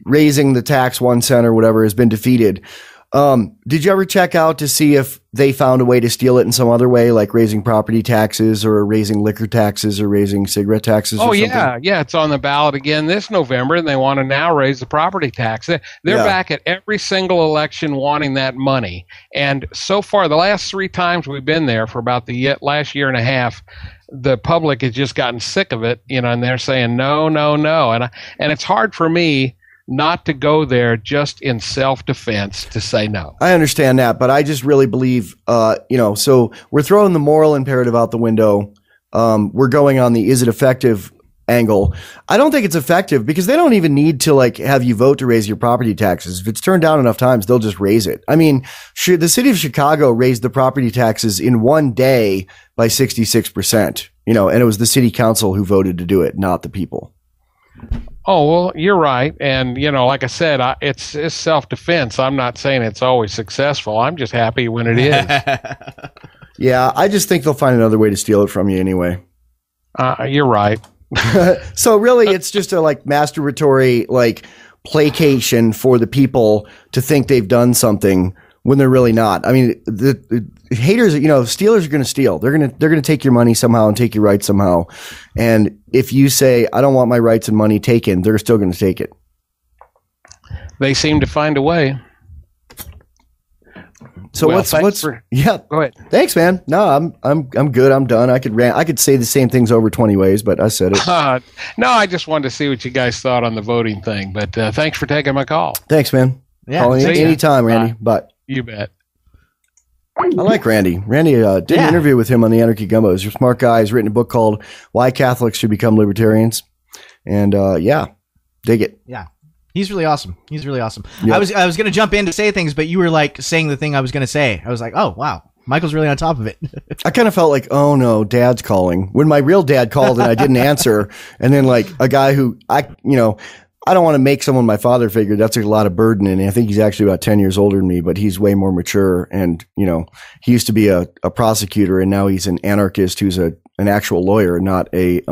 raising the tax 1 cent or whatever has been defeated. Did you ever check out to see if they found a way to steal it in some other way, like raising property taxes or raising liquor taxes or raising cigarette taxes? Oh, yeah. It's on the ballot again this November, and they want to now raise the property tax. They're back at every single election wanting that money. And so far, the last 3 times we've been there for about the last year and a half, the public has just gotten sick of it, and they're saying no, no, no. And it's hard for me not to go there just in self-defense to say no. I understand that, but I just really believe, so we're throwing the moral imperative out the window. We're going on the is it effective angle, I don't think it's effective because they don't even need to like have you vote to raise your property taxes. If it's turned down enough times, they'll just raise it. I mean, the city of Chicago raised the property taxes in one day by 66%, and it was the city council who voted to do it, not the people. Oh, well, you're right. And, like I said, it's self-defense. I'm not saying it's always successful. I'm just happy when it is. Yeah, I just think they'll find another way to steal it from you anyway. You're right. So really, it's just a like masturbatory like placation for the people to think they've done something when they're really not. I mean, the haters, stealers are going to steal. They're going to take your money somehow and take your rights somehow. And if you say, I don't want my rights and money taken, they're still going to take it. They seem to find a way. So Well, yeah. Go ahead. Thanks, man. No, I'm good. I'm done. I could say the same things over 20 ways, but I said it. No, I just wanted to see what you guys thought on the voting thing. But thanks for taking my call. Thanks, man. Yeah, Call see ya. anytime, Randy. But You bet. I like Randy. Randy did an interview with him on the Anarchy Gumbo. He's a smart guy. He's written a book called Why Catholics Should Become Libertarians. And dig it. Yeah. He's really awesome. Yep. I was going to jump in to say things, but you were like saying the thing I was going to say. I was like, oh, wow. Michael's really on top of it. I kind of felt like, oh no, dad's calling. When my real dad called and I didn't answer. And then like a guy who I don't want to make someone my father figure. That's a lot of burden. And I think he's actually about 10 years older than me, but he's way more mature. And, he used to be a prosecutor and now he's an anarchist who's an actual lawyer, not a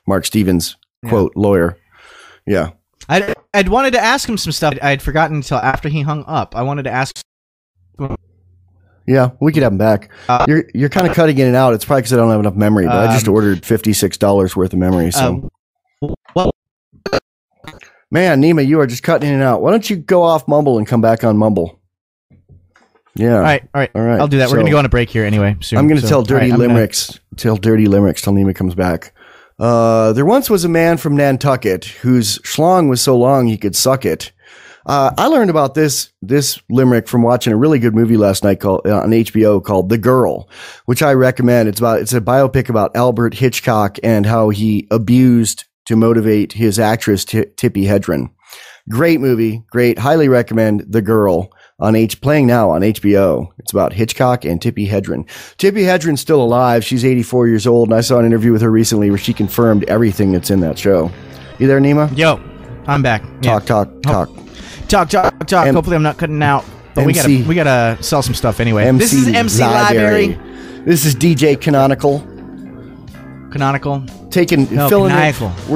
Mark Stevens quote lawyer. Yeah. I'd wanted to ask him some stuff. I'd forgotten until after he hung up. I wanted to ask. Yeah, we could have him back. You're kind of cutting in and out. It's probably because I don't have enough memory, but I just ordered $56 worth of memory. So, man, Nima, you are just cutting in and out. Why don't you go off Mumble and come back on Mumble? Yeah. All right. I'll do that. We're going to go on a break here anyway soon. I'm going to tell dirty limericks. Tell dirty limericks till Nima comes back. There once was a man from Nantucket whose schlong was so long he could suck it. I learned about this limerick from watching a really good movie last night called on HBO called The Girl, which I recommend. It's a biopic about Albert Hitchcock and how he abused to motivate his actress Tippi Hedren. Great movie, great. Highly recommend The Girl playing now on HBO. It's about Hitchcock and Tippi Hedren. Tippi Hedren's still alive. She's 84 years old, and I saw an interview with her recently where she confirmed everything that's in that show. You there, Nima? Yo, I'm back. Talk. Hopefully I'm not cutting out. But we gotta sell some stuff anyway. This is MC Library. This is DJ Canonical. We're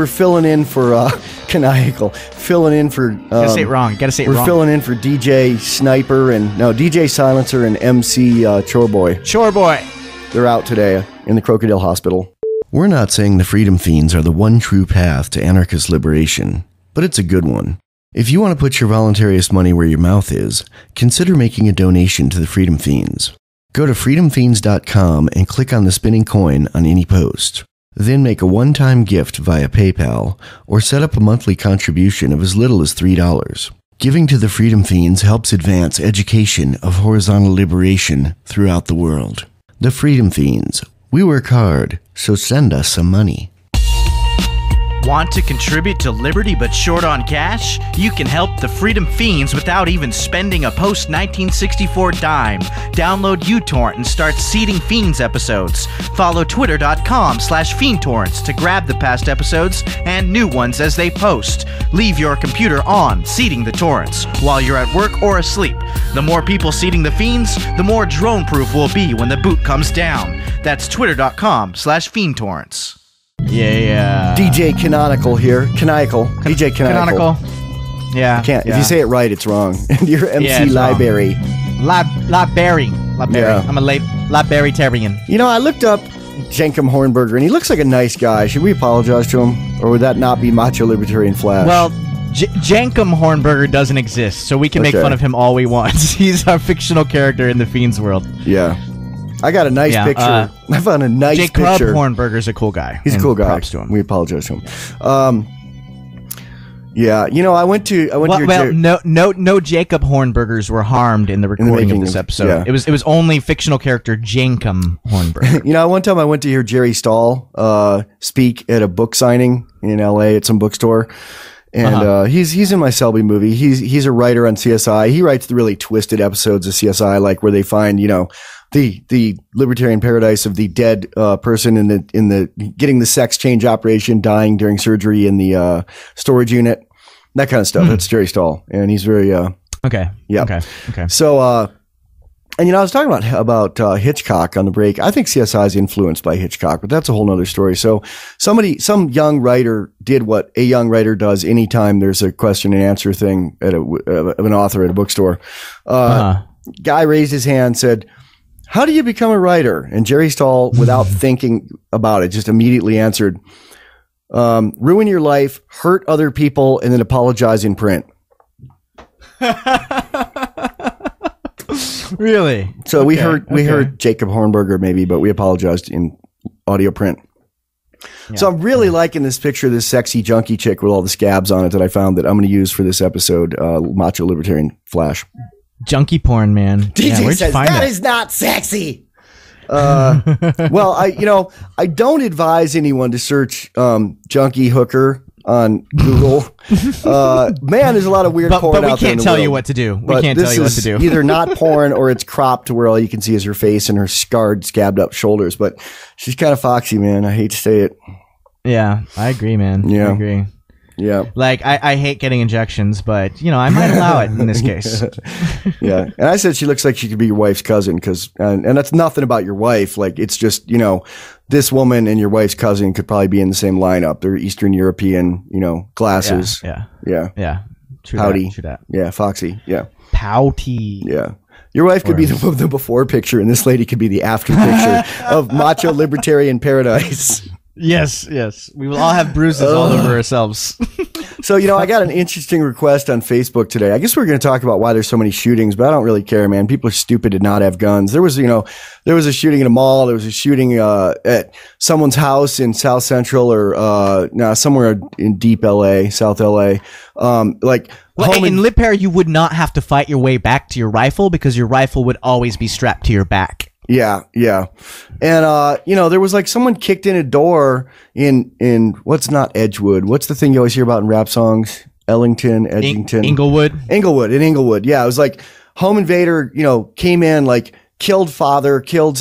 filling in for Canonical. Filling in for gotta say it wrong. We're filling in for DJ Sniper DJ Silencer and MC Choreboy. They're out today in the Krokodil Hospital. We're not saying the Freedom Feens are the one true path to anarchist liberation, but it's a good one. If you want to put your voluntarist money where your mouth is, consider making a donation to the Freedom Feens. Go to freedomfeens.com and click on the spinning coin on any post. Then make a one-time gift via PayPal or set up a monthly contribution of as little as $3. Giving to the Freedom Feens helps advance education of horizontal liberation throughout the world. The Freedom Feens. We work hard, so send us some money. Want to contribute to liberty but short on cash? You can help the Freedom Feens without even spending a post-1964 dime. Download uTorrent and start seeding Feens episodes. Follow twitter.com/FiendTorrents to grab the past episodes and new ones as they post. Leave your computer on, seeding the torrents, while you're at work or asleep. The more people seeding the Feens, the more drone-proof we'll be when the boot comes down. That's twitter.com/FiendTorrents. Yeah. DJ Canonical here. DJ Canonical. Yeah. If you say it right, it's wrong. And you're MC Library. Library. Yeah. I'm a Libertarian. I looked up Jenkum Hornberger, and he looks like a nice guy. Should we apologize to him? Or would that not be Macho Libertarian Flash? Well, Jenkum Hornberger doesn't exist, so we can make fun of him all we want. He's our fictional character in the Fiends world. Yeah. I got a nice picture. I found a nice Jacob picture. Hornberger's a cool guy. He's a cool guy. Props to him. We apologize to him. Yeah, you know, I went to no Jacob Hornburgers were harmed in the recording of this episode. Yeah. It was only fictional character Jankum Hornburger. You know, one time I went to hear Jerry Stahl speak at a book signing in LA at some bookstore. And he's in my Selby movie. He's a writer on CSI. He writes the really twisted episodes of CSI, like where they find, you know, the libertarian paradise of the dead person in the getting the sex change operation, dying during surgery in the storage unit, that kind of stuff. That's Jerry Stahl, and he's very okay. Yeah. Okay. So and you know, I was talking about Hitchcock on the break. I think CSI is influenced by Hitchcock, but that's a whole nother story. So some young writer did what a young writer does anytime there's a question and answer thing of an author at a bookstore. Guy raised his hand, said, "How do you become a writer?" And Jerry Stahl, without thinking about it, just immediately answered, "Ruin your life, hurt other people, and then apologize in print." Really? So we heard Jacob Hornburger maybe, but we apologized in audio print. Yeah. So I'm really liking this picture of this sexy junkie chick with all the scabs on it that I found that I'm going to use for this episode, Macho Libertarian Flash. Junkie porn, man. DJ where'd says, you find that is not sexy. Well, I don't advise anyone to search junkie hooker on Google. Man, there's a lot of weird porn out there. But we can't tell you what to do. We can't tell you what to do. Either not porn or it's cropped to where all you can see is her face and her scarred, scabbed up shoulders. But she's kind of foxy, man. I hate to say it. Yeah, I agree, man. Yeah. I agree. Yeah. Like, I hate getting injections, but, you know, I might allow it in this case. Yeah. And I said she looks like she could be your wife's cousin and that's nothing about your wife. Like, it's just, you know, this woman and your wife's cousin could probably be in the same lineup. They're Eastern European, you know, glasses. Yeah. True Pouty. That. Yeah. Foxy. Yeah. Pouty. Yeah. Your wife could be the before picture and this lady could be the after picture of Macho Libertarian Paradise. Yes. We will all have bruises all over ourselves. So, you know, I got an interesting request on Facebook today. I guess we're going to talk about why there's so many shootings, but I don't really care, man. People are stupid to not have guns. There was a shooting in a mall. There was a shooting at someone's house in South Central or somewhere in deep LA, South LA. In Lipair, you would not have to fight your way back to your rifle because your rifle would always be strapped to your back. Yeah. And, you know, there was like someone kicked in a door in what's not Edgewood. What's the thing you always hear about in rap songs? Ellington, Edgington. Inglewood. Yeah. It was like home invader, you know, came in, like killed father, killed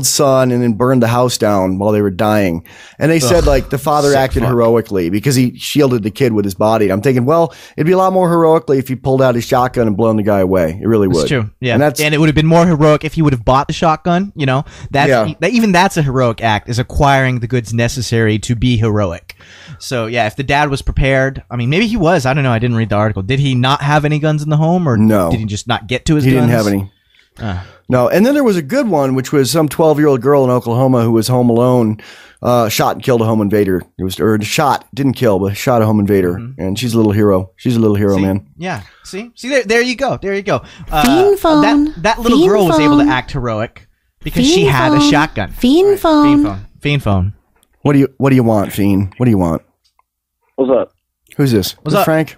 son, and then burned the house down while they were dying. And they said like the father acted heroically because he shielded the kid with his body. And I'm thinking, well, it'd be a lot more heroically if he pulled out his shotgun and blown the guy away. It really would. That's true. Yeah. And it would have been more heroic if he would have bought the shotgun. You know, even that's a heroic act, is acquiring the goods necessary to be heroic. So yeah, if the dad was prepared, I mean, maybe he was. I don't know. I didn't read the article. Did he not have any guns in the home, or no? Did he just not get to his guns? He didn't have any. No. And then there was a good one, which was some 12-year-old girl in Oklahoma who was home alone, shot and killed a home invader. Didn't kill, but shot a home invader. Mm-hmm. And she's a little hero. Man. Yeah. See, there you go. Fiend phone. That little girl was able to act heroic because she had a shotgun. Fiend phone. Fiend phone. What do you want, Fiend? What do you want? What's up? Who's this? What's up? Frank?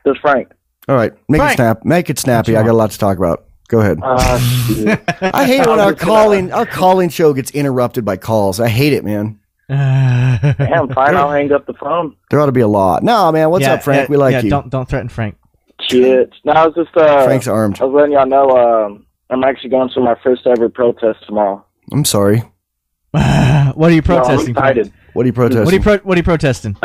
This is Frank. All right. Make it snappy. I got a lot to talk about. Go ahead. I hate when our calling show gets interrupted by calls. I hate it, man. Damn, fine. I'll hang up the phone. There ought to be a law. No, man. What's up, Frank? We like you. Don't threaten Frank. Shit. No, I was just Frank's armed. I was letting y'all know I'm actually going to my first ever protest tomorrow. I'm sorry. What are you protesting? No, I'm excited. What are you protesting? What are you protesting?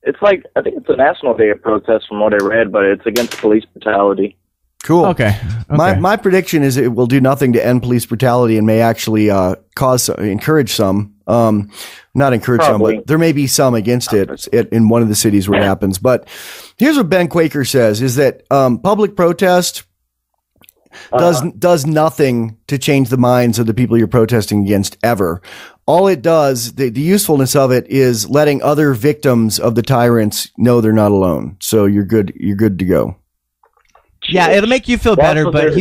It's like, I think it's a national day of protest from what I read, but it's against police brutality. Cool. Okay. My prediction is it will do nothing to end police brutality and may actually encourage some. Not encourage Probably. some, but there may be some against it in one of the cities where it happens. But here's what Ben Quaker says: is that public protest does nothing to change the minds of the people you're protesting against ever. All it does, the usefulness of it, is letting other victims of the tyrants know they're not alone. So you're good to go. Yeah, it'll make you feel better, but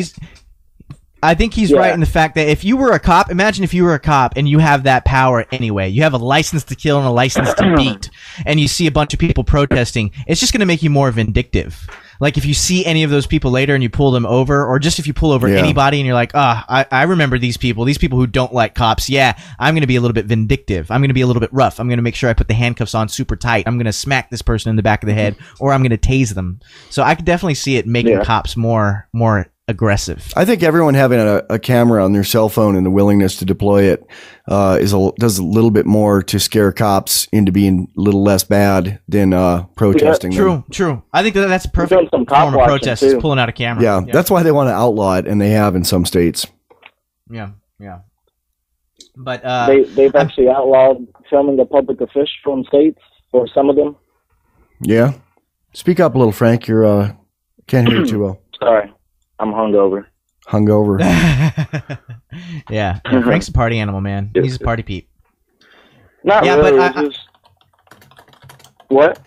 I think he's right in the fact that if you were a cop, imagine if you were a cop and you have that power anyway. You have a license to kill and a license to beat, and you see a bunch of people protesting. It's just going to make you more vindictive. Like if you see any of those people later and you pull them over, or just if you pull over anybody and you're like, I remember these people who don't like cops. Yeah, I'm going to be a little bit vindictive. I'm going to be a little bit rough. I'm going to make sure I put the handcuffs on super tight. I'm going to smack this person in the back of the head, or I'm going to tase them. So I could definitely see it making cops more aggressive. I think everyone having a camera on their cell phone and the willingness to deploy it does a little bit more to scare cops into being a little less bad than protesting. True. I think that's a perfect form of protest, is pulling out a camera. Yeah, that's why they want to outlaw it, and they have in some states. Yeah. But they've actually outlawed filming the public official in states for some of them. Yeah. Speak up a little, Frank. You're can't hear you too well. Sorry. I'm hungover. Yeah. Frank's a party animal, man. He's a party peep. Not really. But what?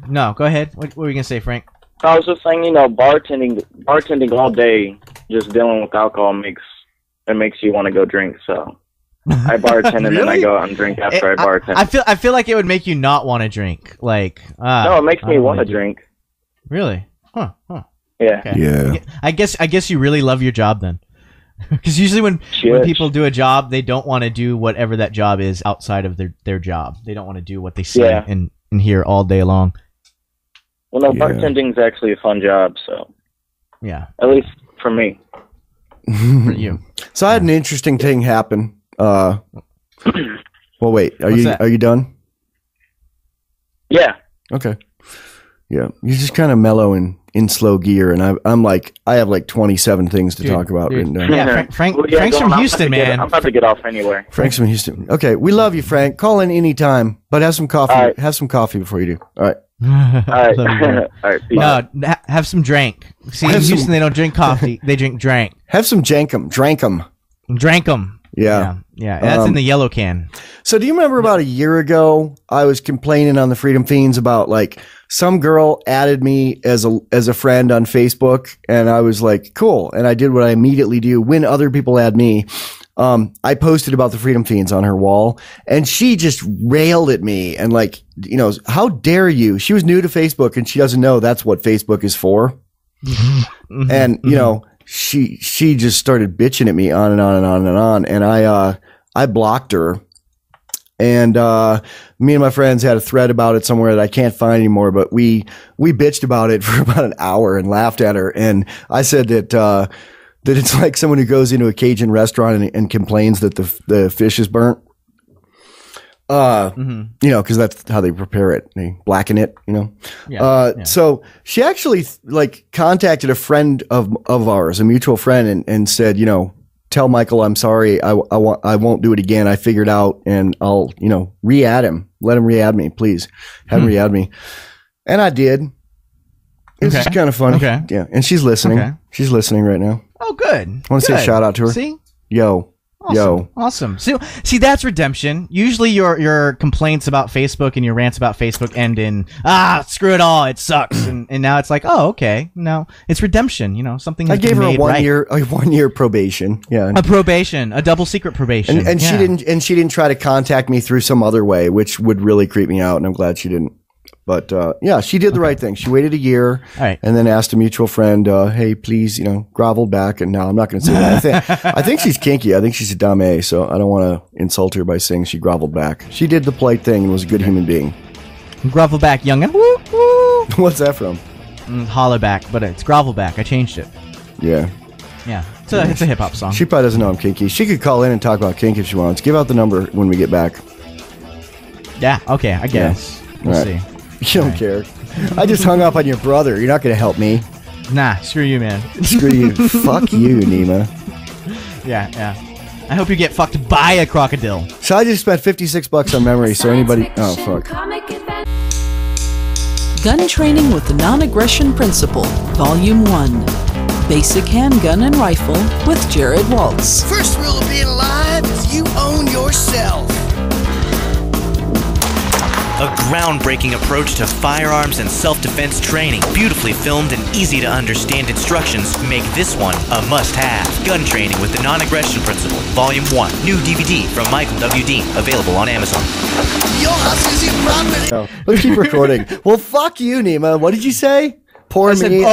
No, go ahead. What were you gonna say, Frank? I was just saying, bartending all day, just dealing with alcohol makes you want to go drink. So I bartend and then I go out and drink after I bartend. I feel like it would make you not want to drink. Like no, it makes me want to drink. Really? Huh. Yeah. Okay. Yeah. I guess you really love your job then. Because usually when people do a job, they don't want to do whatever that job is outside of their job. They don't want to do what they see and hear all day long. Well, no, bartending is actually a fun job, so. Yeah. At least for me. For you. So I had an interesting thing happen. Well, wait. Are you done? Yeah. Okay. Yeah. You're just kind of mellow and in slow gear, and I'm like, I have like 27 things to talk about written down. Yeah, Frank's from Houston, man. I'm about to get off anyway. Frank's from Houston. Okay, we love you, Frank. Call in anytime, but have some coffee. Right. Have some coffee before you do. All right. All right. All right. No, have some drink. See, in Houston, they don't drink coffee. They drink drank. Have some jankum. Drank them. Yeah. That's in the yellow can. So do you remember about a year ago, I was complaining on the Freedom Feens about like some girl added me as a friend on Facebook, and I was like, cool. And I did what I immediately do when other people add me. I posted about the Freedom Feens on her wall, and she just railed at me and like, how dare you? She was new to Facebook and she doesn't know that's what Facebook is for. And, she just started bitching at me on and on and on and on. And I blocked her, and me and my friends had a thread about it somewhere that I can't find anymore, but we bitched about it for about an hour and laughed at her. And I said that it's like someone who goes into a Cajun restaurant and complains that the fish is burnt. Cause that's how they prepare it. They blacken it, So she actually contacted a friend of ours, a mutual friend, and said, tell Michael I'm sorry. I won't do it again. I figured out, and I'll, re-add him. Let him re-add me, please. Have him re-add me. And I did. It's just kind of funny. Okay. Yeah. And she's listening. Okay. She's listening right now. Oh, good. I want to say a shout out to her. See? Awesome. See, that's redemption. Usually your complaints about Facebook and your rants about Facebook end in, screw it all, it sucks. And now it's like, oh, okay. No, it's redemption, something I gave her a 1 year probation. Yeah. A probation, a double secret probation. And she didn't try to contact me through some other way, which would really creep me out, and I'm glad she didn't. But she did the right thing. She waited a year and then asked a mutual friend, hey, please, groveled back. And now I'm not going to say that. I think she's kinky. I think she's a dame, so I don't want to insult her by saying she groveled back. She did the polite thing and was a good human being. Grovel back, youngin'. Woo, woo. What's that from? Holler back, but it's grovel back. I changed it. Yeah. Yeah. It's a hip-hop song. She probably doesn't know I'm kinky. She could call in and talk about kink if she wants. Give out the number when we get back. Yeah, okay, I guess. We'll see. You don't care. I just hung up on your brother. You're not going to help me. Nah, screw you, man. Screw you. Fuck you, Nima. Yeah. I hope you get fucked by a crocodile. So I just spent $56 on memory, so anybody... Oh, fuck. Gun Training with the Non-Aggression Principle, Volume 1. Basic Handgun and Rifle with Jared Waltz. First rule of being alive is you own yourself. A groundbreaking approach to firearms and self-defense training. Beautifully filmed and easy to understand instructions make this one a must-have. Gun Training with the Non-Aggression Principle, Volume 1. New DVD from Michael W. Dean, available on Amazon. Your house is your property. Oh, let's keep recording. Well, fuck you, Nima. What did you say? Poor me.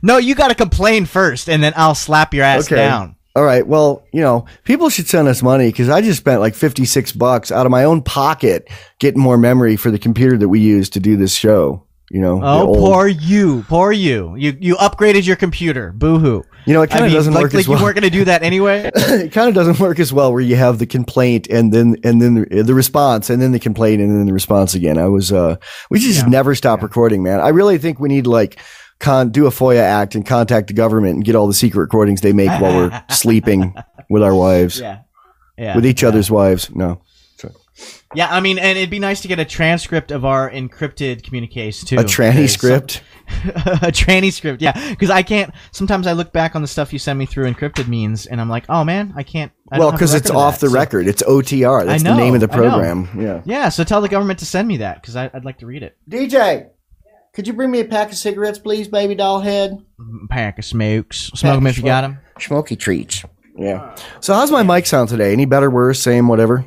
No, you got to complain first, and then I'll slap your ass down. All right. Well, people should send us money because I just spent like $56 out of my own pocket getting more memory for the computer that we use to do this show. Poor you. You upgraded your computer. Boo-hoo. It kind of doesn't work as well. You weren't going to do that anyway. It kind of doesn't work as well where you have the complaint and then the response and then the complaint and then the response again. We should just never stop recording, man. I really think we need to do a FOIA act and contact the government and get all the secret recordings they make while we're sleeping with our wives. Yeah. With each other's wives. No. Yeah, I mean, and it'd be nice to get a transcript of our encrypted communiques too. A tranny script? A tranny script, yeah. Because I can't, sometimes I look back on the stuff you send me through encrypted means, and I'm like, oh man, I can't. Well, because it's off the record. It's OTR. That's the name of the program. Yeah. Yeah, so tell the government to send me that, because I'd like to read it. DJ, could you bring me a pack of cigarettes, please, baby doll head? Pack of smokes. Smoke them if you got them. Smoky treats. Yeah. So how's my mic sound today? Any better, worse, same, whatever?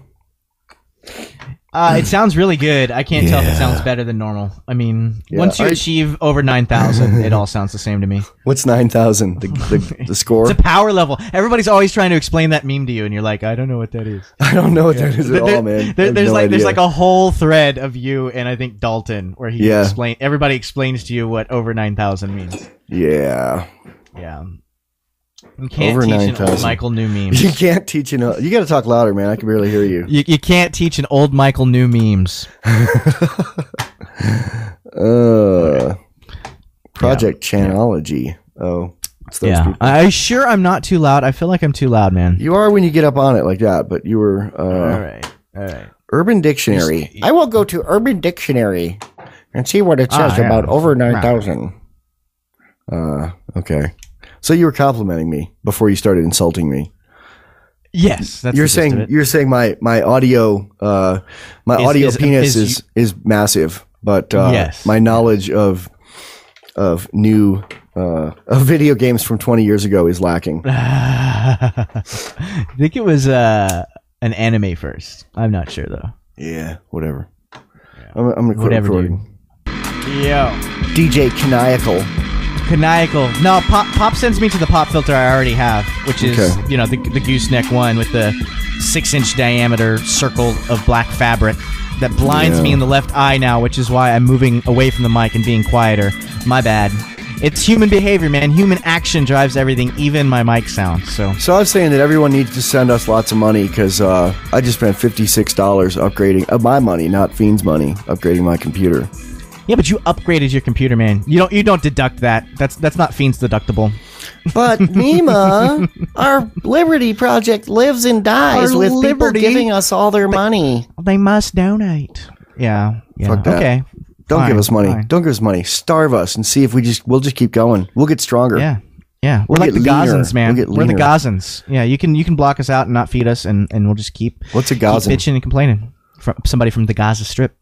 It sounds really good. I can't tell if it sounds better than normal. I mean, once you achieve over 9,000, it all sounds the same to me. What's 9,000? The score? It's a power level. Everybody's always trying to explain that meme to you, and you're like, I don't know what that is. I don't know what that is at all, man. There's like a whole thread of you and I think Dalton where he everybody explains to you what over 9,000 means. Yeah. Yeah. You can't over teach 9, an old Michael New memes. You can't teach you got to talk louder, man. I can barely hear you. You can't teach an old Michael New memes. Project Channelology. Oh, it's those people. I'm not too loud. I feel like I'm too loud, man. You are when you get up on it like that, but you were. All right. Urban Dictionary. I will go to Urban Dictionary and see what it says about over 9,000. Okay. So you were complimenting me before you started insulting me. Yes, that's you're saying my audio audio penis is massive, but my knowledge of new of video games from 20 years ago is lacking. I think it was an anime first. I'm not sure though. Yeah, whatever. Yeah. I'm gonna quit recording. Yo, DJ Caniacal. No, Pop sends me to the pop filter I already have, which is the gooseneck one with the 6-inch diameter circle of black fabric that blinds me in the left eye now, which is why I'm moving away from the mic and being quieter. My bad. It's human behavior, man. Human action drives everything, even my mic sound. So I was saying that everyone needs to send us lots of money because I just spent $56 upgrading my money, not Fiend's money, upgrading my computer. Yeah, but you upgraded your computer, man. You don't deduct that. That's not Fiend's deductible. But Nima, our Liberty Project lives and dies with people giving us all their money. They must donate. Yeah. Fuck that. Okay. Don't give us money. Fine. Don't give us money. Starve us and see if we'll just keep going. We'll get stronger. Yeah. We're like the Gazans, man. We're the Gazans. Yeah, you can block us out and not feed us, and we'll just keep. What's a Gazan? Bitching and complaining from somebody from the Gaza Strip.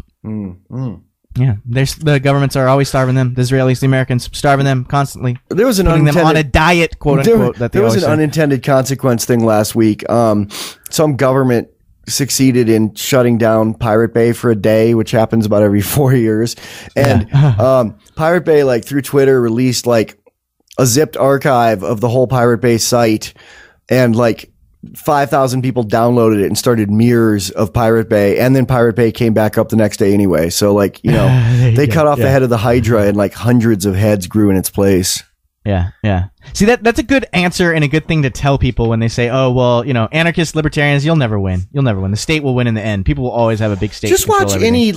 Yeah, the governments are always starving them. The Israelis, the Americans, starving them constantly. There was putting them on a diet, quote unquote. There was an unintended consequence thing last week. Some government succeeded in shutting down Pirate Bay for a day, which happens about every 4 years. And Pirate Bay, through Twitter, released a zipped archive of the whole Pirate Bay site, and 5,000 people downloaded it and started mirrors of Pirate Bay, and then Pirate Bay came back up the next day anyway. So they cut off the head of the Hydra, and hundreds of heads grew in its place. Yeah. See, that's a good answer and a good thing to tell people when they say, oh, well, anarchists, libertarians, you'll never win. The state will win in the end. People will always have a big state. Just watch any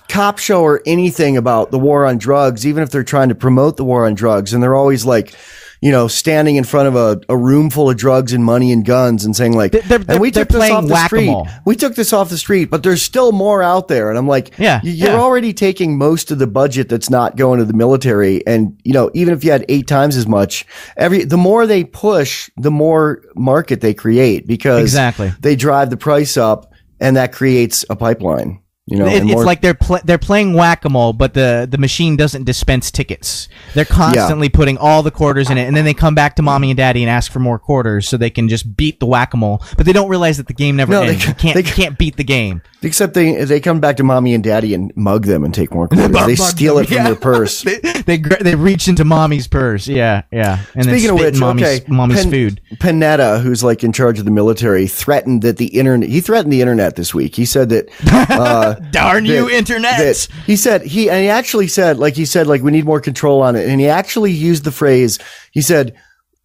cop show or anything about the war on drugs, even if they're trying to promote the war on drugs, and they're always standing in front of a room full of drugs and money and guns and saying and we took this off the street. We took this off the street, but there's still more out there. And I'm like, you're already taking most of the budget that's not going to the military. And, even if you had 8 times as much, the more they push, the more market they create because they drive the price up, and that creates a pipeline. You know, it's like they're playing whack-a-mole, but the machine doesn't dispense tickets. They're constantly putting all the quarters in it, and then they come back to mommy and daddy and ask for more quarters so they can just beat the whack-a-mole. But they don't realize that the game never ends. You can't beat the game. Except they come back to mommy and daddy and mug them and take more quarters. They steal it from their purse. They reach into mommy's purse. Yeah. And speaking of which, mommy's food. Panetta, who's like in charge of the military, threatened that the internet this week. He said that. Darn you, internet! He actually said we need more control on it, and he actually used the phrase. He said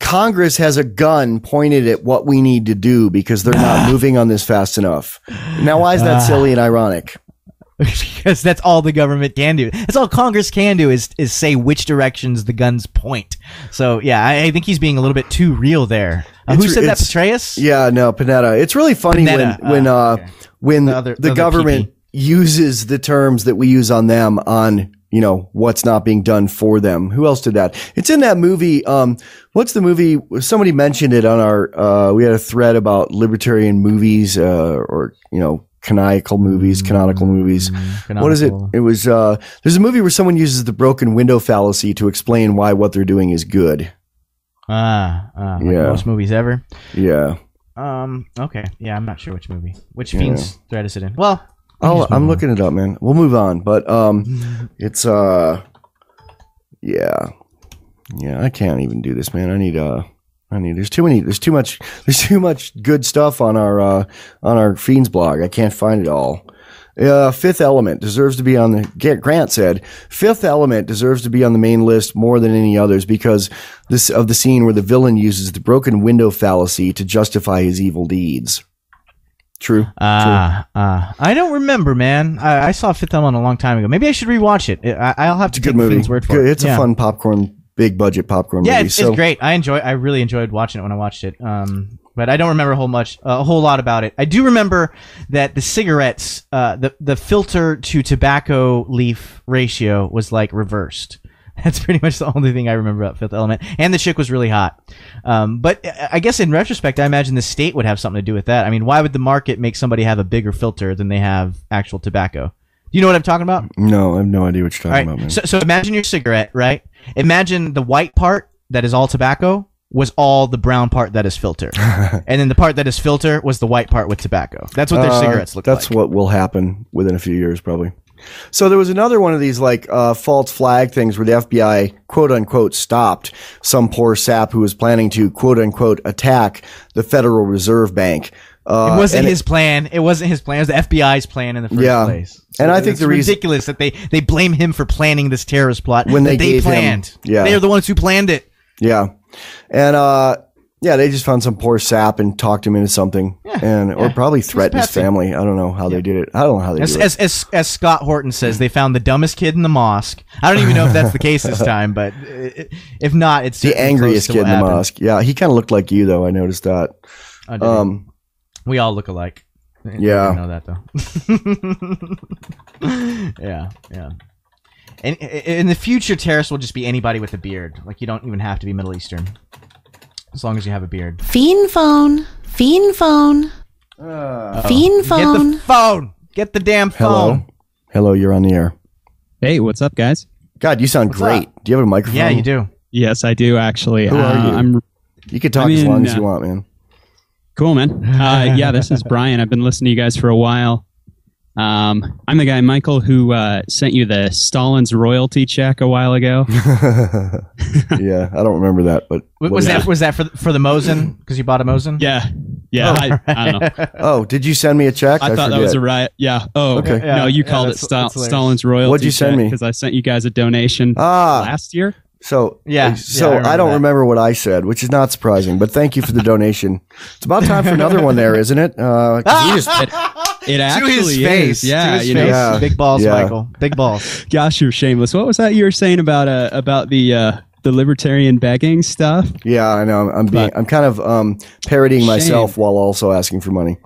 Congress has a gun pointed at what we need to do because they're not moving on this fast enough. Now, why is that silly and ironic? Because that's all the government can do. That's all Congress can do is say which directions the guns point. So yeah, I think he's being a little bit too real there. Who said that? Petraeus? Yeah, no, Panetta. It's really funny when the government uses the terms that we use on them on, you know, what's not being done for them. Who else did that? It's in that movie. What's the movie? Somebody mentioned it on our, we had a thread about libertarian movies, or, you know, canonical movies. What is it? It was, there's a movie where someone uses the broken window fallacy to explain why what they're doing is good. Like most movies ever. Yeah. Okay. Yeah, I'm not sure which movie. Which Fiends thread is it in? Well, I'm looking it up, man. We'll move on, but it's I can't even do this, man. I need there's too much good stuff on our Fiends blog. I can't find it all. Fifth Element deserves to be on the Grant said Fifth Element deserves to be on the main list more than any others because of the scene where the villain uses the broken window fallacy to justify his evil deeds. True. I don't remember, man. I saw Fifth Element a long time ago. Maybe I should rewatch it. I'll have to take Finn's word for it. It's a fun big budget popcorn movie. Yeah, it's great. I really enjoyed watching it when I watched it. But I don't remember a whole lot about it. I do remember that the cigarettes, the filter to tobacco leaf ratio was like reversed. That's pretty much the only thing I remember about Fifth Element. And the chick was really hot. But I guess in retrospect, I imagine the state would have something to do with that. I mean, why would the market make somebody have a bigger filter than they have actual tobacco? Do you know what I'm talking about? No, I have no idea what you're talking about, man. So imagine your cigarette, right? Imagine the white part that is all tobacco was all the brown part that is filter. And then the part that is filter was the white part with tobacco. That's what their cigarettes look like. That's what will happen within a few years, probably. So there was another one of these like false flag things where the FBI quote unquote stopped some poor sap who was planning to quote unquote attack the Federal Reserve Bank. It wasn't his plan. It wasn't his plan. It was the FBI's plan in the first place. So and I think the reason ridiculous that they blame him for planning this terrorist plot when they planned. They're the ones who planned it. Yeah, and they just found some poor sap and talked him into something, or probably threatened his family. I don't know how they did it. I don't know how they did it. As Scott Horton says, they found the dumbest kid in the mosque. I don't even know if that's the case this time, but if not, it's the angriest kid in the mosque. Yeah, he kind of looked like you, though. I noticed that. We all look alike. Yeah, I know that though. yeah. And in the future, terrorists will just be anybody with a beard. Like you don't even have to be Middle Eastern. As long as you have a beard. Fiend phone. Fiend phone. Fiend phone. Get the phone. Get the damn phone. Hello, you're on the air. Hey, what's up, guys? God, you sound great. Do you have a microphone? Yeah, you do. Yes, I do, actually. Who are you? You can talk as long as you want, man. Cool, man. Yeah, this is Brian. I've been listening to you guys for a while. I'm the guy, Michael, who sent you the Stalin's royalty check a while ago. Yeah, I don't remember that, but was that for the Mosin? Because you bought a Mosin? Yeah. I don't know. Oh, did you send me a check? I thought that was a riot. Yeah. Oh, okay. No, you called it Stalin's royalty. What'd you send me? Because I sent you guys a donation last year. So I don't remember what I said, which is not surprising. But thank you for the donation. It's about time for another one, there, isn't it? It actually is. Yeah, Yeah. Big balls, Michael. Big balls. Gosh, you're shameless. What was that you were saying about the libertarian begging stuff? Yeah, I know. I'm kind of parodying myself while also asking for money.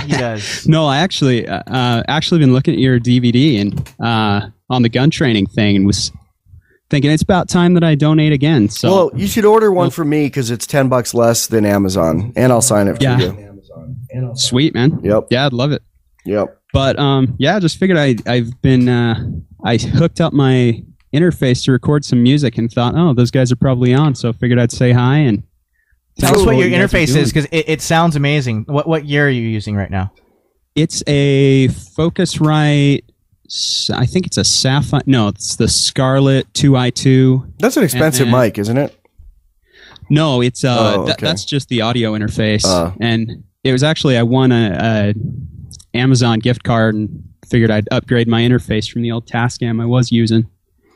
He does. No, I actually been looking at your DVD and on the gun training thing and was thinking it's about time that I donate again. So, well, you should order one for me because it's $10 less than Amazon, and I'll sign it for you. Sweet, man. Yep. Yeah, I'd love it. Yep. But yeah, just figured I've been I hooked up my interface to record some music and thought, oh, those guys are probably on, so figured I'd say hi and tell us what your interface is, because it sounds amazing. What gear are you using right now? It's a Focusrite. I think it's a Sapphire. No, it's the Scarlett 2i2. That's an expensive mic, isn't it? No, it's that's just the audio interface. And it was actually, I won a Amazon gift card and figured I'd upgrade my interface from the old Tascam I was using.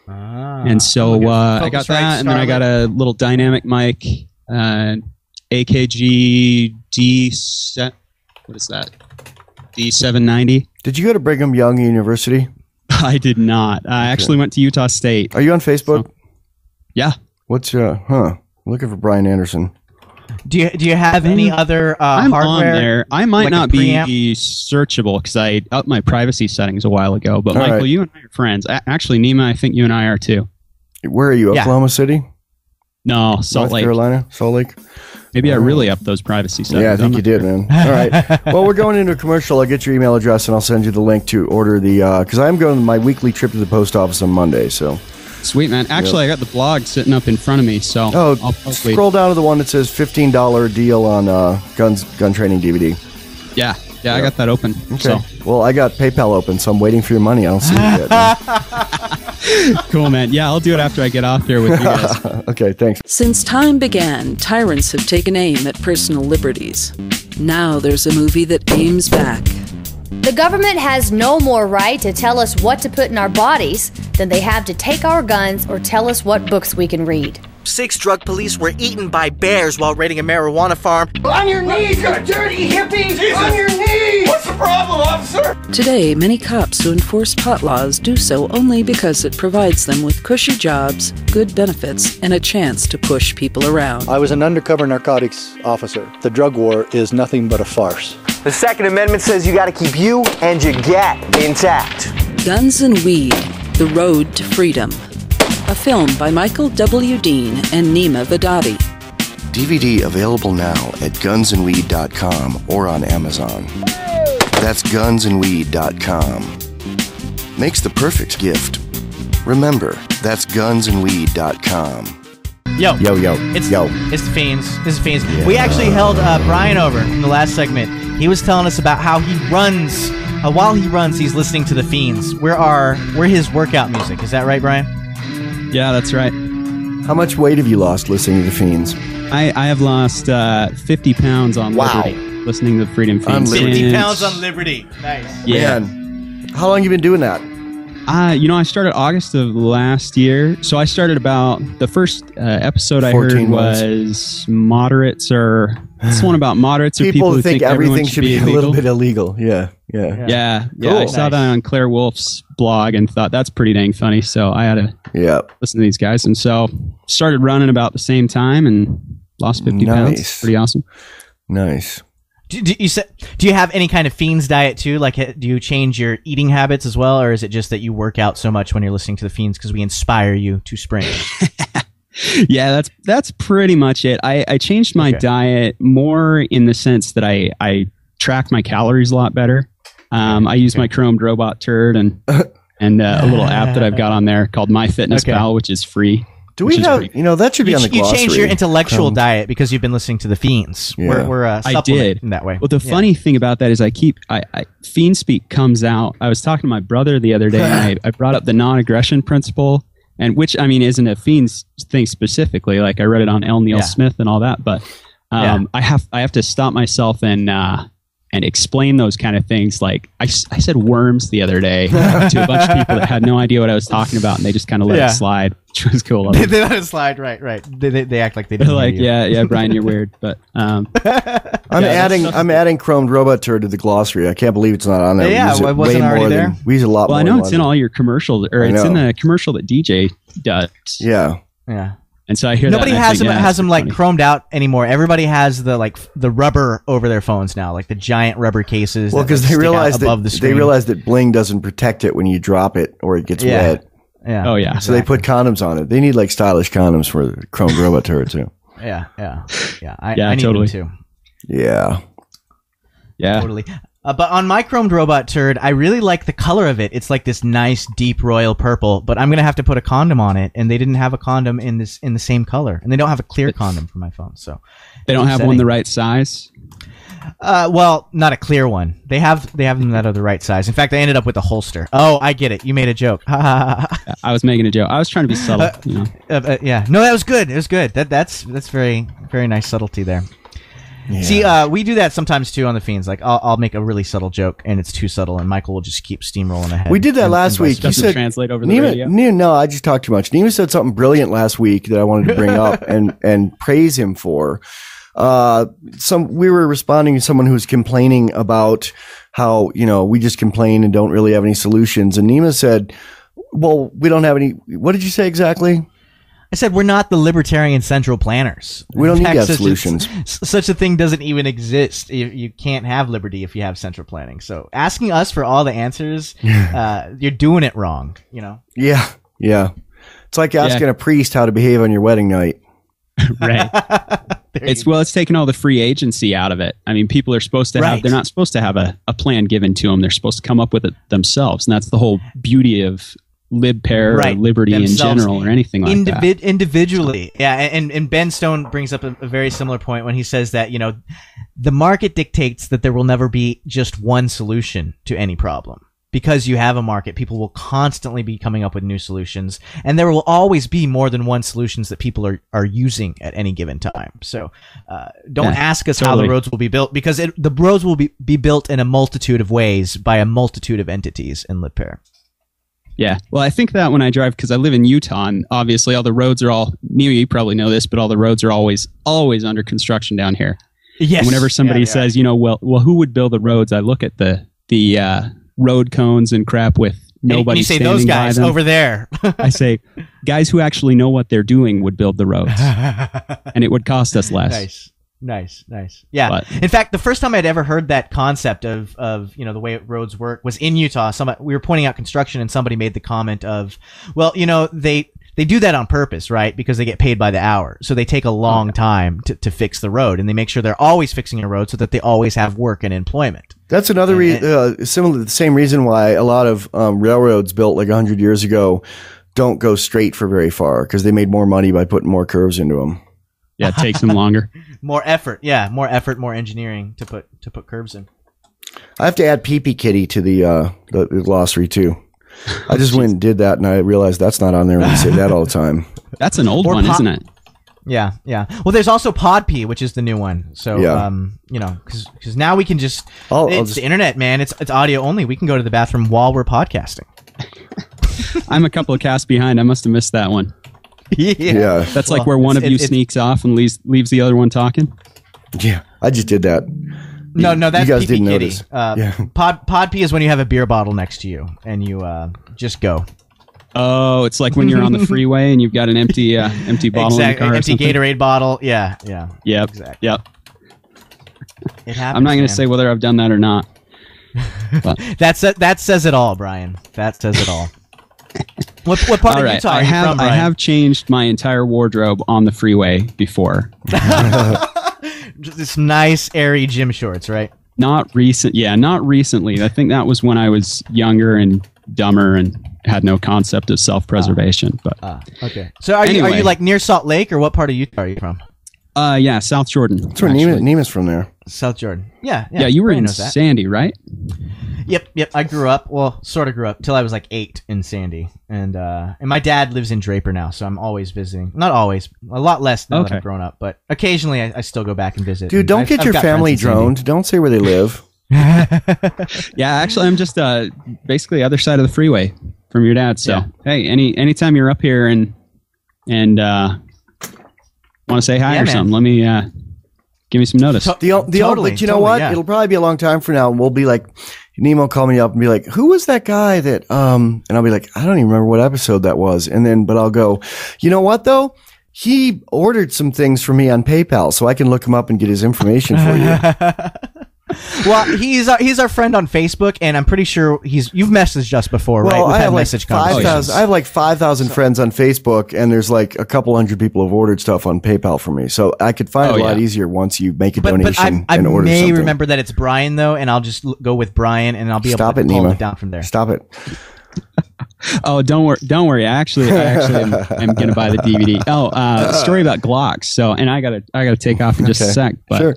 And so I got that, and then I got a little dynamic mic, AKG what is that? D790. Did you go to Brigham Young University? I did not. I actually went to Utah State. Are you on Facebook? So, yeah. What's looking for Brian Anderson. Do you have any other I'm hardware? on there. I might like not be searchable because I upped my privacy settings a while ago. But Michael, you and I are friends. Actually, Nima, I think you and I are too. Where are you? Oklahoma City? No, Salt Lake. North Carolina? Salt Lake? Maybe I really upped those privacy settings. Yeah, I think you did, man. All right. Well, we're going into a commercial. I'll get your email address and I'll send you the link to order the because I'm going on my weekly trip to the post office on Monday. So sweet, man. Actually, I got the blog sitting up in front of me. So I'll scroll down to the one that says $15 deal on gun training DVD. Yeah, I got that open. Okay. So. Well, I got PayPal open, so I'm waiting for your money. I don't see it yet. Cool, man. Yeah, I'll do it after I get off here with you guys. Okay, thanks. Since time began, tyrants have taken aim at personal liberties. Now there's a movie that aims back. The government has no more right to tell us what to put in our bodies than they have to take our guns or tell us what books we can read. 6 drug police were eaten by bears while raiding a marijuana farm. On your knees, you dirty hippies! Jesus. On your knees! What's the problem, officer? Today, many cops who enforce pot laws do so only because it provides them with cushy jobs, good benefits, and a chance to push people around. I was an undercover narcotics officer. The drug war is nothing but a farce. The Second Amendment says you gotta keep you and your gat intact. Guns and Weed, The Road to Freedom. A film by Michael W. Dean and Nima Vadadi. DVD available now at gunsandweed.com or on Amazon. That's gunsandweed.com. Makes the perfect gift. Remember, that's gunsandweed.com. Yo. It's the Fiends. This is Fiends. Yeah. We actually held Brian over in the last segment. He was telling us about how he runs. While he runs, he's listening to the Fiends. We're his workout music. Is that right, Brian? Yeah, that's right. How much weight have you lost listening to the Fiends? I have lost 50 pounds on Liberty listening to the Freedom Feens. 50 pounds on Liberty. Nice. Yeah. Man, how long have you been doing that? I started August of last year. So I started about the first episode I heard was moderates or it's one about moderates or people who think everything should be a little bit illegal. Yeah. Cool. I saw that on Claire Wolf's blog and thought that's pretty dang funny. So I had to listen to these guys. And so started running about the same time and lost 50 pounds. Pretty awesome. Nice. Do you have any kind of Fiends diet too? Like, do you change your eating habits as well, or is it just that you work out so much when you're listening to the Fiends because we inspire you to sprint? Yeah, that's pretty much it. I changed my diet more in the sense that I track my calories a lot better. I use my chromed robot turd and a little app that I've got on there called MyFitnessPal, which is free. Do we have, that should be on the glossary. You changed your intellectual diet because you've been listening to the Fiends. Yeah. We're I did in that way. Well, the funny thing about that is Fiend Speak comes out. I was talking to my brother the other day and I brought up the non-aggression principle, and which, isn't a Fiends thing specifically. Like I read it on L. Neil Smith and all that, but I have to stop myself and explain those kind of things. Like I said worms the other day to a bunch of people that had no idea what I was talking about, and they just kind of let it slide, which was cool. They let it slide, right. They act like they didn't. They're like, hear you. yeah, Brian, you're weird. But I'm adding chromed robot turd to the glossary. I can't believe it's not on there. Yeah, it wasn't already there. We use a lot more. Well, I know it's in all your commercials, or it's in the commercial that DJ does. Yeah. And so I hear nobody has them like chromed out anymore. Everybody has the rubber over their phones now, like the giant rubber cases. Well, because they realize that bling doesn't protect it when you drop it or it gets wet. Yeah. Oh yeah. So they put condoms on it. They need like stylish condoms for the chromed robot turd too. Yeah. I totally. need them too. Yeah. Yeah. Totally. But on my chromed robot turd, I really like the color of it. It's like this nice deep royal purple, but I'm gonna have to put a condom on it, and they didn't have a condom in the same color, and they don't have a clear condom for my phone, so they don't have one the right size. Well, not a clear one. They have them that are the right size. In fact, I ended up with a holster. Oh, I get it. You made a joke. I was making a joke. I was trying to be subtle. Yeah. No, that was good. It was good. That's very very nice subtlety there. Yeah. See, we do that sometimes too on the Fiends. Like, I'll make a really subtle joke, and it's too subtle, and Michael will just keep steamrolling ahead. We did that last week. You said translate over the radio. No, I just talked too much. Nima said something brilliant last week that I wanted to bring up and praise him for. We were responding to someone who was complaining about how, we just complain and don't really have any solutions. And Nima said, well, we don't have any. What did you say exactly? I said we're not the Libertarian central planners. We don't need to have solutions. Such a thing doesn't even exist. You can't have liberty if you have central planning. So asking us for all the answers, you're doing it wrong, Yeah. It's like asking a priest how to behave on your wedding night. Right. It's taking all the free agency out of it. I mean, people are supposed to have, they're not supposed to have a plan given to them. They're supposed to come up with it themselves. And that's the whole beauty of LibPair or liberty in general or anything like that. Individually. Yeah. And Ben Stone brings up a very similar point when he says that, the market dictates that there will never be just one solution to any problem. Because you have a market, people will constantly be coming up with new solutions, and there will always be more than one solutions that people are using at any given time. So don't ask us how the roads will be built, because the roads will be built in a multitude of ways by a multitude of entities in LibPair. Yeah, well, I think that when I drive, because I live in Utah, and obviously all the roads are you probably know this, but all the roads are always under construction down here. Yes. And whenever somebody says, well, who would build the roads? I look at the road cones and crap with nobody standing by them. You say those guys over there. I say, guys who actually know what they're doing would build the roads, and it would cost us less. Nice. Yeah. In fact, the first time I'd ever heard that concept of the way roads work was in Utah. We were pointing out construction, and somebody made the comment of, well, they do that on purpose, right? Because they get paid by the hour. So they take a long time to fix the road, and they make sure they're always fixing a road so that they always have work and employment. That's another the same reason why a lot of railroads built like 100 years ago don't go straight for very far, because they made more money by putting more curves into them. Yeah, it takes them longer. More effort, more engineering to put curves in. I have to add Pee-Pee Kitty to the glossary too. I just went and did that, and I realized that's not on there. When you say that all the time. That's an old one, isn't it? Yeah. Well, there's also Pod Pee, which is the new one. So, because now we can just it's the internet, man. It's audio only. We can go to the bathroom while we're podcasting. I'm a couple of casts behind. I must have missed that one. Yeah. That's like where one of you sneaks off and leaves the other one talking. Yeah, I just did that. No, that's you guys Pee-Pee didn't Kitty. notice. Pod Pee is when you have a beer bottle next to you and you just go. Oh, it's like when you're on the freeway and you've got an empty bottle in the car. Empty Gatorade bottle. Yeah. Yep. Exactly. Yep. It happens. I'm not going to say whether I've done that or not. That says it all, Brian. That says it all. What part of Utah are you from, Brian? I have changed my entire wardrobe on the freeway before. This nice, airy gym shorts, right? Not recently. I think that was when I was younger and dumber and had no concept of self-preservation. Okay. So are you like near Salt Lake, or what part of Utah are you from? Yeah, South Jordan. That's where Nima's from there. South Jordan. Yeah. Yeah, you were in Sandy, right? Yep. I grew up, sort of grew up till I was like 8 in Sandy, and my dad lives in Draper now, so I'm always visiting. Not always, a lot less now that I've grown up, but occasionally I still go back and visit. Dude, don't get your family droned. Don't say where they live. Yeah, actually, I'm just basically the other side of the freeway from your dad. So hey, anytime you're up here and want to say hi or something, let me give me some notice. But you know what? Yeah. It'll probably be a long time from now, and we'll be like, Nemo will call me up and be like, who was that guy that, and I'll be like, I don't even remember what episode that was. But I'll go, you know what though? He ordered some things for me on PayPal, so I can look him up and get his information for you. Well, he's our friend on Facebook, and I'm pretty sure you've messaged us before, right? We've I had have like message conversations. I have like 5,000 friends on Facebook, and there's like a couple hundred people have ordered stuff on PayPal for me. So I could find it a lot easier once you make a donation I and order may something. remember that it's Brian though, and I'll just go with Brian, and I'll be able to pull it down from there. Stop it. Oh, don't worry. I actually am gonna buy the DVD. Story about Glocks. So, and I gotta take off in just a sec. But sure.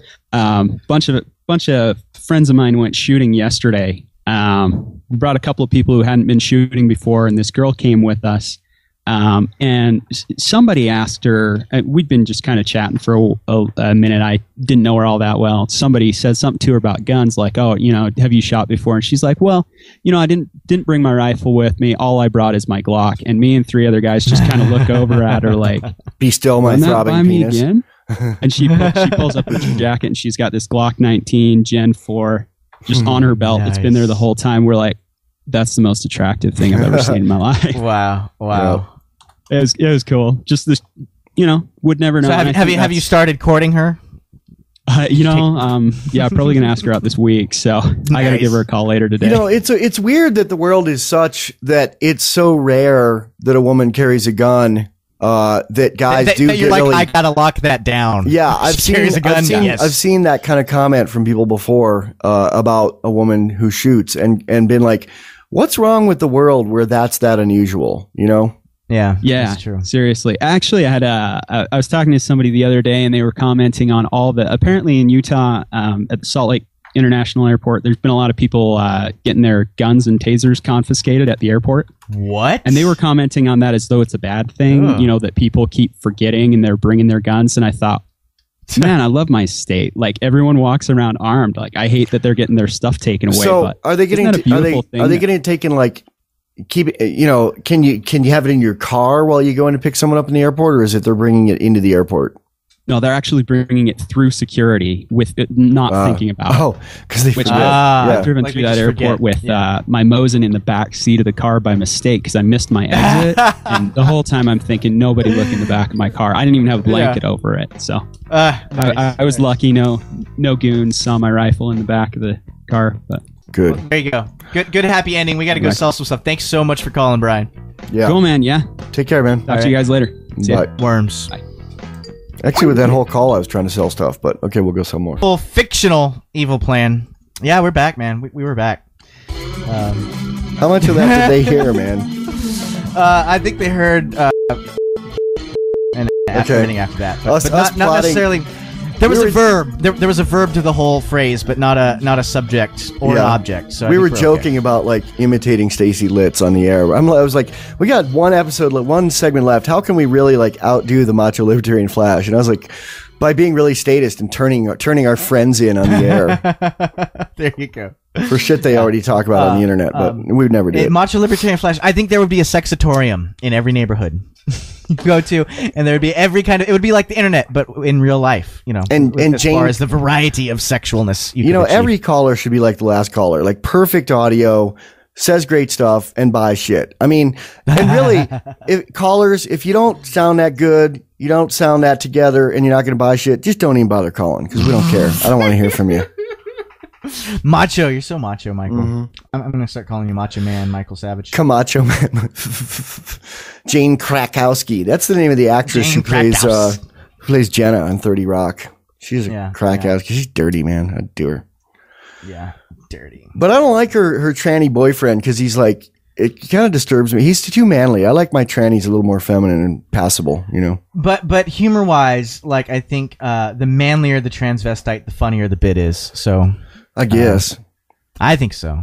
Bunch of friends of mine went shooting yesterday. We brought a couple of people who hadn't been shooting before, and this girl came with us. And somebody asked her, we'd been just kind of chatting for a minute. I didn't know her all that well. Somebody said something to her about guns, like, oh, have you shot before? And she's like, well, I didn't bring my rifle with me. All I brought is my Glock. And me and 3 other guys just kind of look over at her like, be still my throbbing penis. Again? And she pulls up her jacket, and she's got this Glock 19 Gen 4 just on her belt. Nice. It's been there the whole time. We're like, that's the most attractive thing I've ever seen in my life. Wow. It was cool. Just this, would never know. So have you started courting her? I'm probably gonna ask her out this week. So nice. I gotta give her a call later today. It's weird that the world is such that it's so rare that a woman carries a gun. That guys do. You're like, I gotta lock that down. Yeah, I've seen that kind of comment from people before about a woman who shoots and been like, "What's wrong with the world where that's that unusual?" Yeah, that's true. Seriously, actually, I was talking to somebody the other day, and they were commenting on apparently in Utah at the Salt Lake International Airport, there's been a lot of people getting their guns and tasers confiscated at the airport. What? And they were commenting on that as though it's a bad thing, that people keep forgetting and they're bringing their guns. And I thought, man, I love my state. Like, everyone walks around armed. Like, I hate that they're getting their stuff taken away. So but are they getting taken like? Keep it, can you have it in your car while you go in to pick someone up in the airport, or is it they're bringing it into the airport? No, they're actually bringing it through security with it not thinking about it. Oh, because I've driven through that airport with my Mosin in the back seat of the car by mistake because I missed my exit. And the whole time I'm thinking, nobody look in the back of my car. I didn't even have a blanket over it. So I was lucky. No goons saw my rifle in the back of the car. But good. Well, there you go. Good happy ending. We got to go sell some stuff. Thanks so much for calling, Brian. Yeah. Cool, man. Yeah. Take care, man. Talk to you guys later. See ya. Worms. Bye. Actually, with that whole call, I was trying to sell stuff, but okay, we'll go sell more. Full fictional evil plan. Yeah, we're back, man. We were back. How much of that did they hear, man? I think they heard everything after that, but not necessarily. There was a verb. There was a verb to the whole phrase, but not a subject or an object. So we were joking about like imitating Stacey Litz on the air. I was like, we got one segment left. How can we really like outdo the Macho Libertarian Flash? And I was like, by being really statist and turning our friends in on the air. There you go. For shit they already talk about on the internet, but we would never do it. Macho Libertarian Flash. I think there would be a sexitorium in every neighborhood you go to, and there would be every kind of. It would be like the internet, but in real life. And as Jane, far as the variety of sexualness. Every caller should be like the last caller, like perfect audio, says great stuff, and buys shit. I mean, and really, if you don't sound that good, you don't sound that together, and you're not going to buy shit, just don't even bother calling because we don't care. I don't want to hear from you. Macho, you're so macho, Michael. Mm-hmm. I'm going to start calling you Macho Man, Michael Savage. Camacho Man. Jane Krakowski. That's the name of the actress who plays Jenna on 30 Rock. She's a Krakowski. She's dirty, man. I'd do her. Yeah, dirty. But I don't like her tranny boyfriend because he's like, it kind of disturbs me. He's too manly. I like my trannies a little more feminine and passable, But humor-wise, like, I think the manlier the transvestite, the funnier the bit is. So I guess. I think so.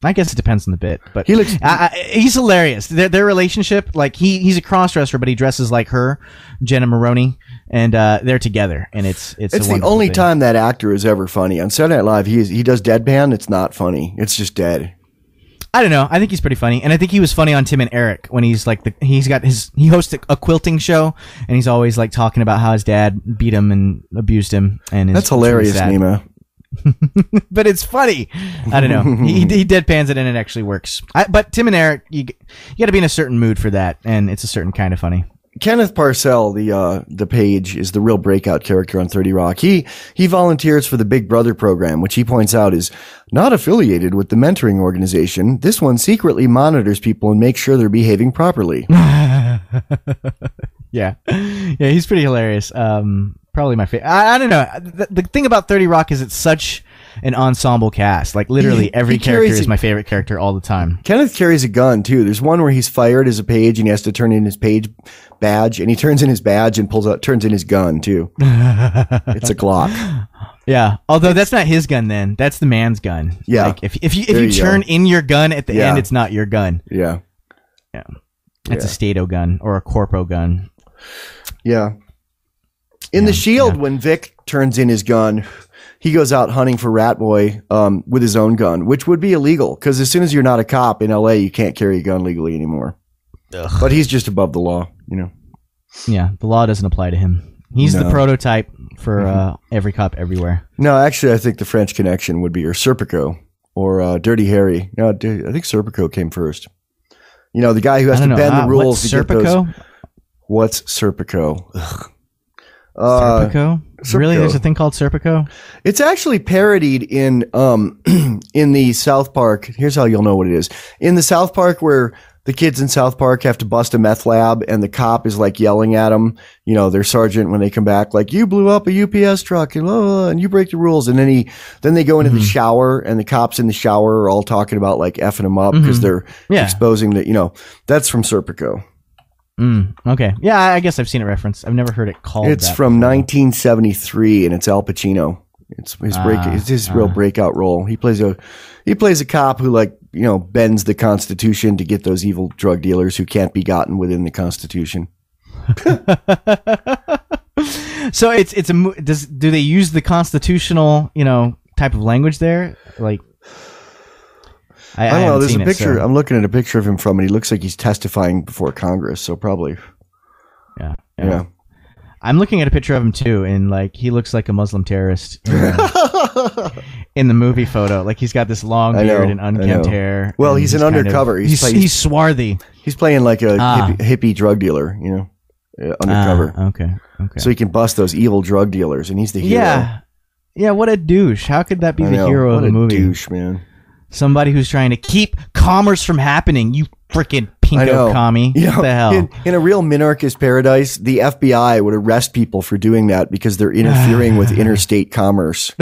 I guess it depends on the bit, but he's hilarious. Their relationship, like he's a crossdresser, but he dresses like her, Jenna Maroney, and they're together, and it's the only time that actor is ever funny on Saturday Night Live. He does deadpan. It's not funny. It's just dead. I don't know. I think he's pretty funny, and I think he was funny on Tim and Eric when he hosts a quilting show, and he's always like talking about how his dad beat him and abused him, and that's hilarious, Nima. But it's funny. I don't know. He deadpans it and it actually works. But Tim and Eric, you got to be in a certain mood for that, and it's a certain kind of funny. Kenneth Parcell, the page, is the real breakout character on 30 Rock. He volunteers for the Big Brother program, which he points out is not affiliated with the mentoring organization. This one secretly monitors people and makes sure they're behaving properly. Yeah, he's pretty hilarious. Probably my favorite. I don't know. The thing about 30 Rock is it's such an ensemble cast. Like literally every character is my favorite character all the time. Kenneth carries a gun too. There's one where he's fired as a page and he has to turn in his page badge, and he turns in his badge and turns in his gun too. It's a Glock. Yeah, although that's not his gun. Then that's the man's gun. Yeah. Like if you turn in your gun at the end, it's not your gun. Yeah. It's a Stato gun or a Corpo gun. Yeah. In The Shield, when Vic turns in his gun, he goes out hunting for Rat Boy with his own gun, which would be illegal because as soon as you're not a cop in LA, you can't carry a gun legally anymore. Ugh. But he's just above the law, you know. Yeah, the law doesn't apply to him. He's the prototype for every cop everywhere. No, actually, I think the French Connection would be or Serpico or Dirty Harry. No, I think Serpico came first. You know, the guy who has to bend the rules to get those. What's Serpico? Ugh. Serpico? Really? There's a thing called Serpico? It's actually parodied in the South Park. Here's how you'll know what it is. In the South Park where the kids in South Park have to bust a meth lab and the cop is like yelling at them, you know, their sergeant when they come back, like, you blew up a UPS truck and you break the rules. And then they go into the shower and the cops in the shower are all talking about like effing them up because they're exposing the, you know, that's from Serpico. Okay. Yeah, I guess I've seen it referenced. I've never heard it called It's from 1973 and it's Al Pacino. It's his real breakout role. He plays a cop who, like, you know, bends the Constitution to get those evil drug dealers who can't be gotten within the Constitution. So do they use the constitutional, you know, type of language there? Like, I don't know. There's a picture. I'm looking at a picture of him from it. He looks like he's testifying before Congress. So probably. Yeah. I'm looking at a picture of him too, and like he looks like a Muslim terrorist in the movie photo. Like he's got this long beard and unkempt hair. Well, he's an undercover. He's swarthy. He's playing like a hippie drug dealer, you know, undercover. Okay. So he can bust those evil drug dealers, and he's the hero. Yeah. What a douche! How could that be the hero of the movie? What a douche, man! Somebody who's trying to keep commerce from happening. You freaking pinko commie. You know, what the hell? In a real minarchist paradise, the FBI would arrest people for doing that because they're interfering with interstate commerce.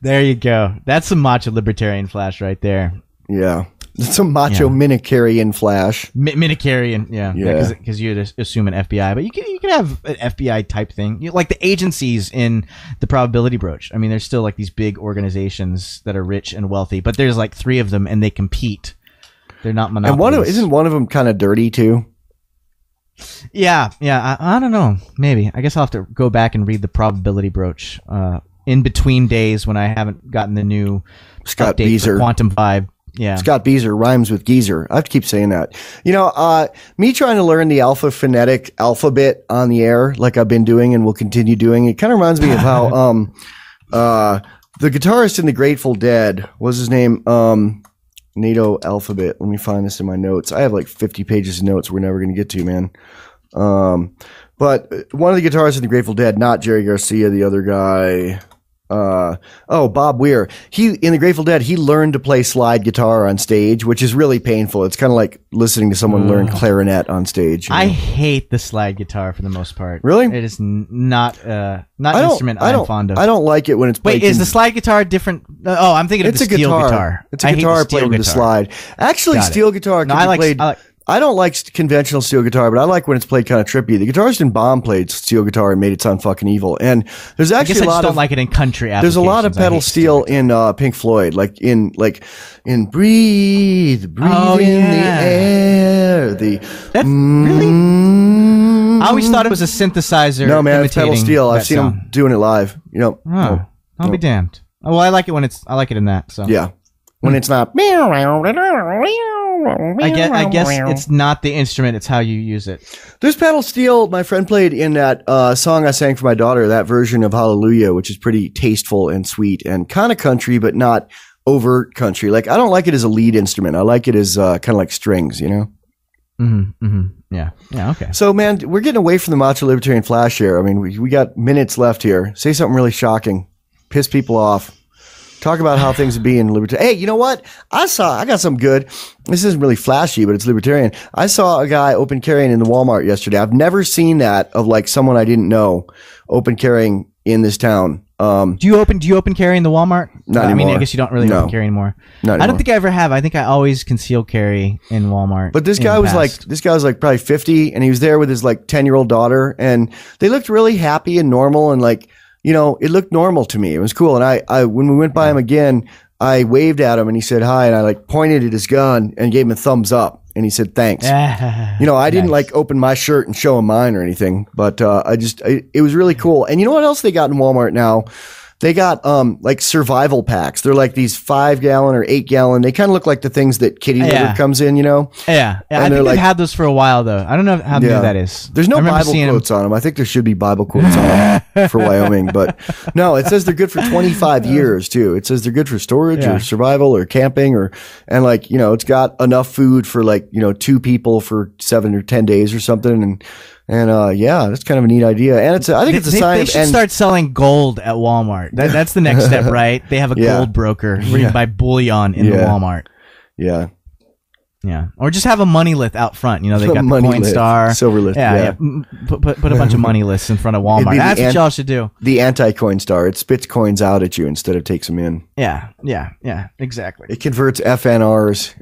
There you go. That's some macho libertarian flash right there. Yeah. It's a macho minicarian flash. Minicarian, yeah. Because you assume an FBI, but you can have an FBI type thing, like the agencies in the probability broach. I mean, there's still like these big organizations that are rich and wealthy, but there's like 3 of them, and they compete. They're not monopolies. And isn't one of them kind of dirty too? Yeah. I don't know. Maybe. I guess I'll have to go back and read the probability broach in between days when I haven't gotten the new Scott update Beezer for Quantum Vibe. Yeah. Scott Beezer rhymes with geezer. I have to keep saying that. You know, me trying to learn the alpha phonetic alphabet on the air, like I've been doing and will continue doing, it kind of reminds me of how the guitarist in the Grateful Dead, what was his name? NATO alphabet. Let me find this in my notes. I have like 50 pages of notes we're never going to get to, man. But one of the guitarists in the Grateful Dead, not Jerry Garcia, the other guy. Bob Weir. In the Grateful Dead, he learned to play slide guitar on stage, which is really painful. It's kind of like listening to someone learn clarinet on stage. I hate the slide guitar for the most part. Really? It is not an instrument I'm fond of. I don't like it when it's played. Wait, is the slide guitar different? Oh, I'm thinking of the steel guitar. It's a guitar played with a slide. Actually, steel guitar can be played. I don't like conventional steel guitar, but I like when it's played kind of trippy. The guitarist in Bomb played steel guitar and made it sound fucking evil. And there's actually I guess I just don't like it in country applications. There's a lot of pedal steel in Pink Floyd, like in breathe in the air. That's really. I always thought it was a synthesizer. No, man, it's pedal steel. I've seen them doing it live. You know, I'll be damned. Oh, well, I like it in that. So yeah, when it's not. I guess it's not the instrument, it's how you use it. There's pedal steel my friend played in that song I sang for my daughter, that version of Hallelujah, which is pretty tasteful and sweet and kind of country, but not overt country. Like, I don't like it as a lead instrument. I like it as kind of like strings, you know? Yeah. Okay. So, man, we're getting away from the Macho Libertarian Flash here. I mean, we got minutes left here. Say something really shocking. Piss people off. Talk about how things would be in Libertarian. Hey, you know what? I got some good. This isn't really flashy, but it's Libertarian. I saw a guy open carrying in the Walmart yesterday. I've never seen that of like someone I didn't know open carrying in this town. Do you open carry in the Walmart? Not anymore. I mean, I guess you don't really open carry anymore. I don't think I ever have. I think I always conceal carry in Walmart. But this guy was like probably 50, and he was there with his like 10-year-old daughter, and they looked really happy and normal, and like, you know, it looked normal to me. It was cool. And I when we went by him again, I waved at him and he said hi, and I like pointed at his gun and gave him a thumbs up, and he said thanks. You know, I didn't like open my shirt and show him mine or anything, but it was really cool. And you know what else they got in Walmart now? They got like survival packs. They're like these 5-gallon or 8-gallon. They kind of look like the things that kitty litter comes in, you know? Yeah. I think they've had those for a while, though. I don't know how new that is. There's no Bible quotes on them. I think there should be Bible quotes on them for Wyoming. But no, it says they're good for 25 years, too. It says they're good for storage or survival or camping and like, you know, it's got enough food for like, you know, 2 people for 7 or 10 days or something. And yeah, that's kind of a neat idea. And I think it's a sign. They should start selling gold at Walmart. That's the next step, right? They have a gold broker where you can buy bullion in the Walmart. Yeah. Yeah. Or just have a money list out front. You know, they got the Coinstar. Silver list. Yeah. Put a bunch of money lists in front of Walmart. That's what y'all should do. The anti-Coinstar. It spits coins out at you instead of takes them in. Yeah. Exactly. It converts FRNs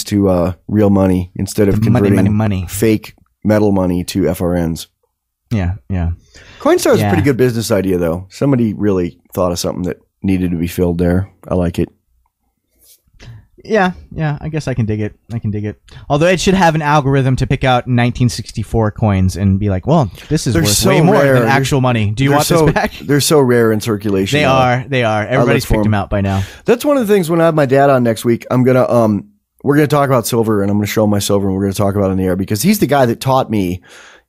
to real money instead of converting money. Fake metal money to FRNs. Yeah. Coinstar is a pretty good business idea, though. Somebody really thought of something that needed to be filled there. I like it. Yeah. I guess I can dig it. Although it should have an algorithm to pick out 1964 coins and be like, well, this is worth way more than actual money. Do you want this back? They're so rare in circulation. They are. Everybody's picked them out by now. That's one of the things when I have my dad on next week, we're going to talk about silver, and I'm going to show him my silver, and we're going to talk about it in the air, because he's the guy that taught me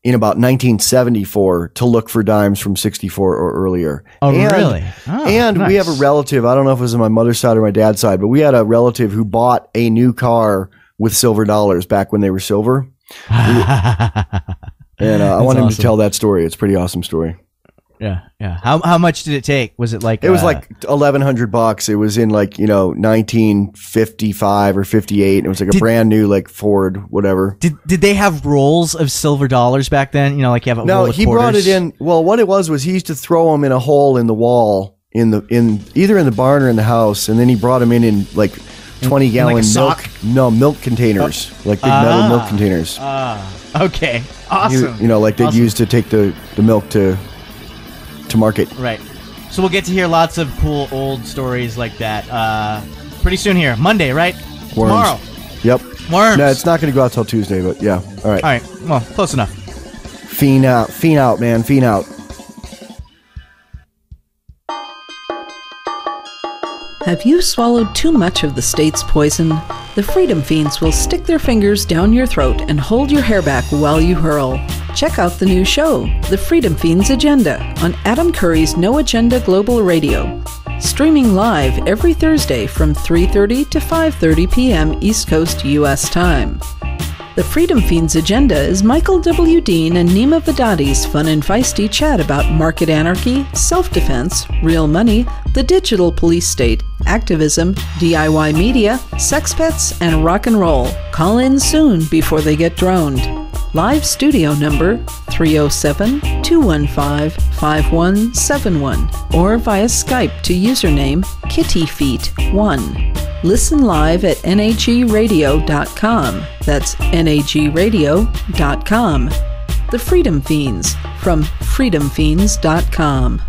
in about 1974 to look for dimes from 64 or earlier. Oh, really? And we have a relative, I don't know if it was on my mother's side or my dad's side, but we had a relative who bought a new car with silver dollars back when they were silver. And I want him to tell that story. It's a pretty awesome story. Yeah. How much did it take? Was it like? It was like $1,100. It was in like, you know, 1955 or 58. It was like a brand new like Ford, whatever. Did they have rolls of silver dollars back then? You know, like you have a roll of quarters? No, he brought it in. Well, what it was he used to throw them in a hole in the wall in either in the barn or in the house, and then he brought them in like 20-gallon milk containers, like big metal milk containers. Okay, awesome. You know, like they'd use to take the milk to market. Right. So we'll get to hear lots of cool old stories like that pretty soon here. Monday, right? Worms. Tomorrow. Yep. Worms. No, it's not going to go out till Tuesday, but yeah. All right. Well, close enough. Fiend out, man. Fiend out. Have you swallowed too much of the state's poison? The Freedom Feens will stick their fingers down your throat and hold your hair back while you hurl. Check out the new show, The Freedom Feens Agenda, on Adam Curry's No Agenda Global Radio. Streaming live every Thursday from 3:30 to 5:30 p.m. East Coast U.S. time. The Freedom Feens Agenda is Michael W. Dean and Nima Vadati's fun and feisty chat about market anarchy, self-defense, real money, the digital police state, activism, DIY media, sex pets, and rock and roll. Call in soon before they get droned. Live studio number 307-215-5171 or via Skype to username kittyfeet1. Listen live at nagradio.com. That's nagradio.com. The Freedom Feens from freedomfeens.com.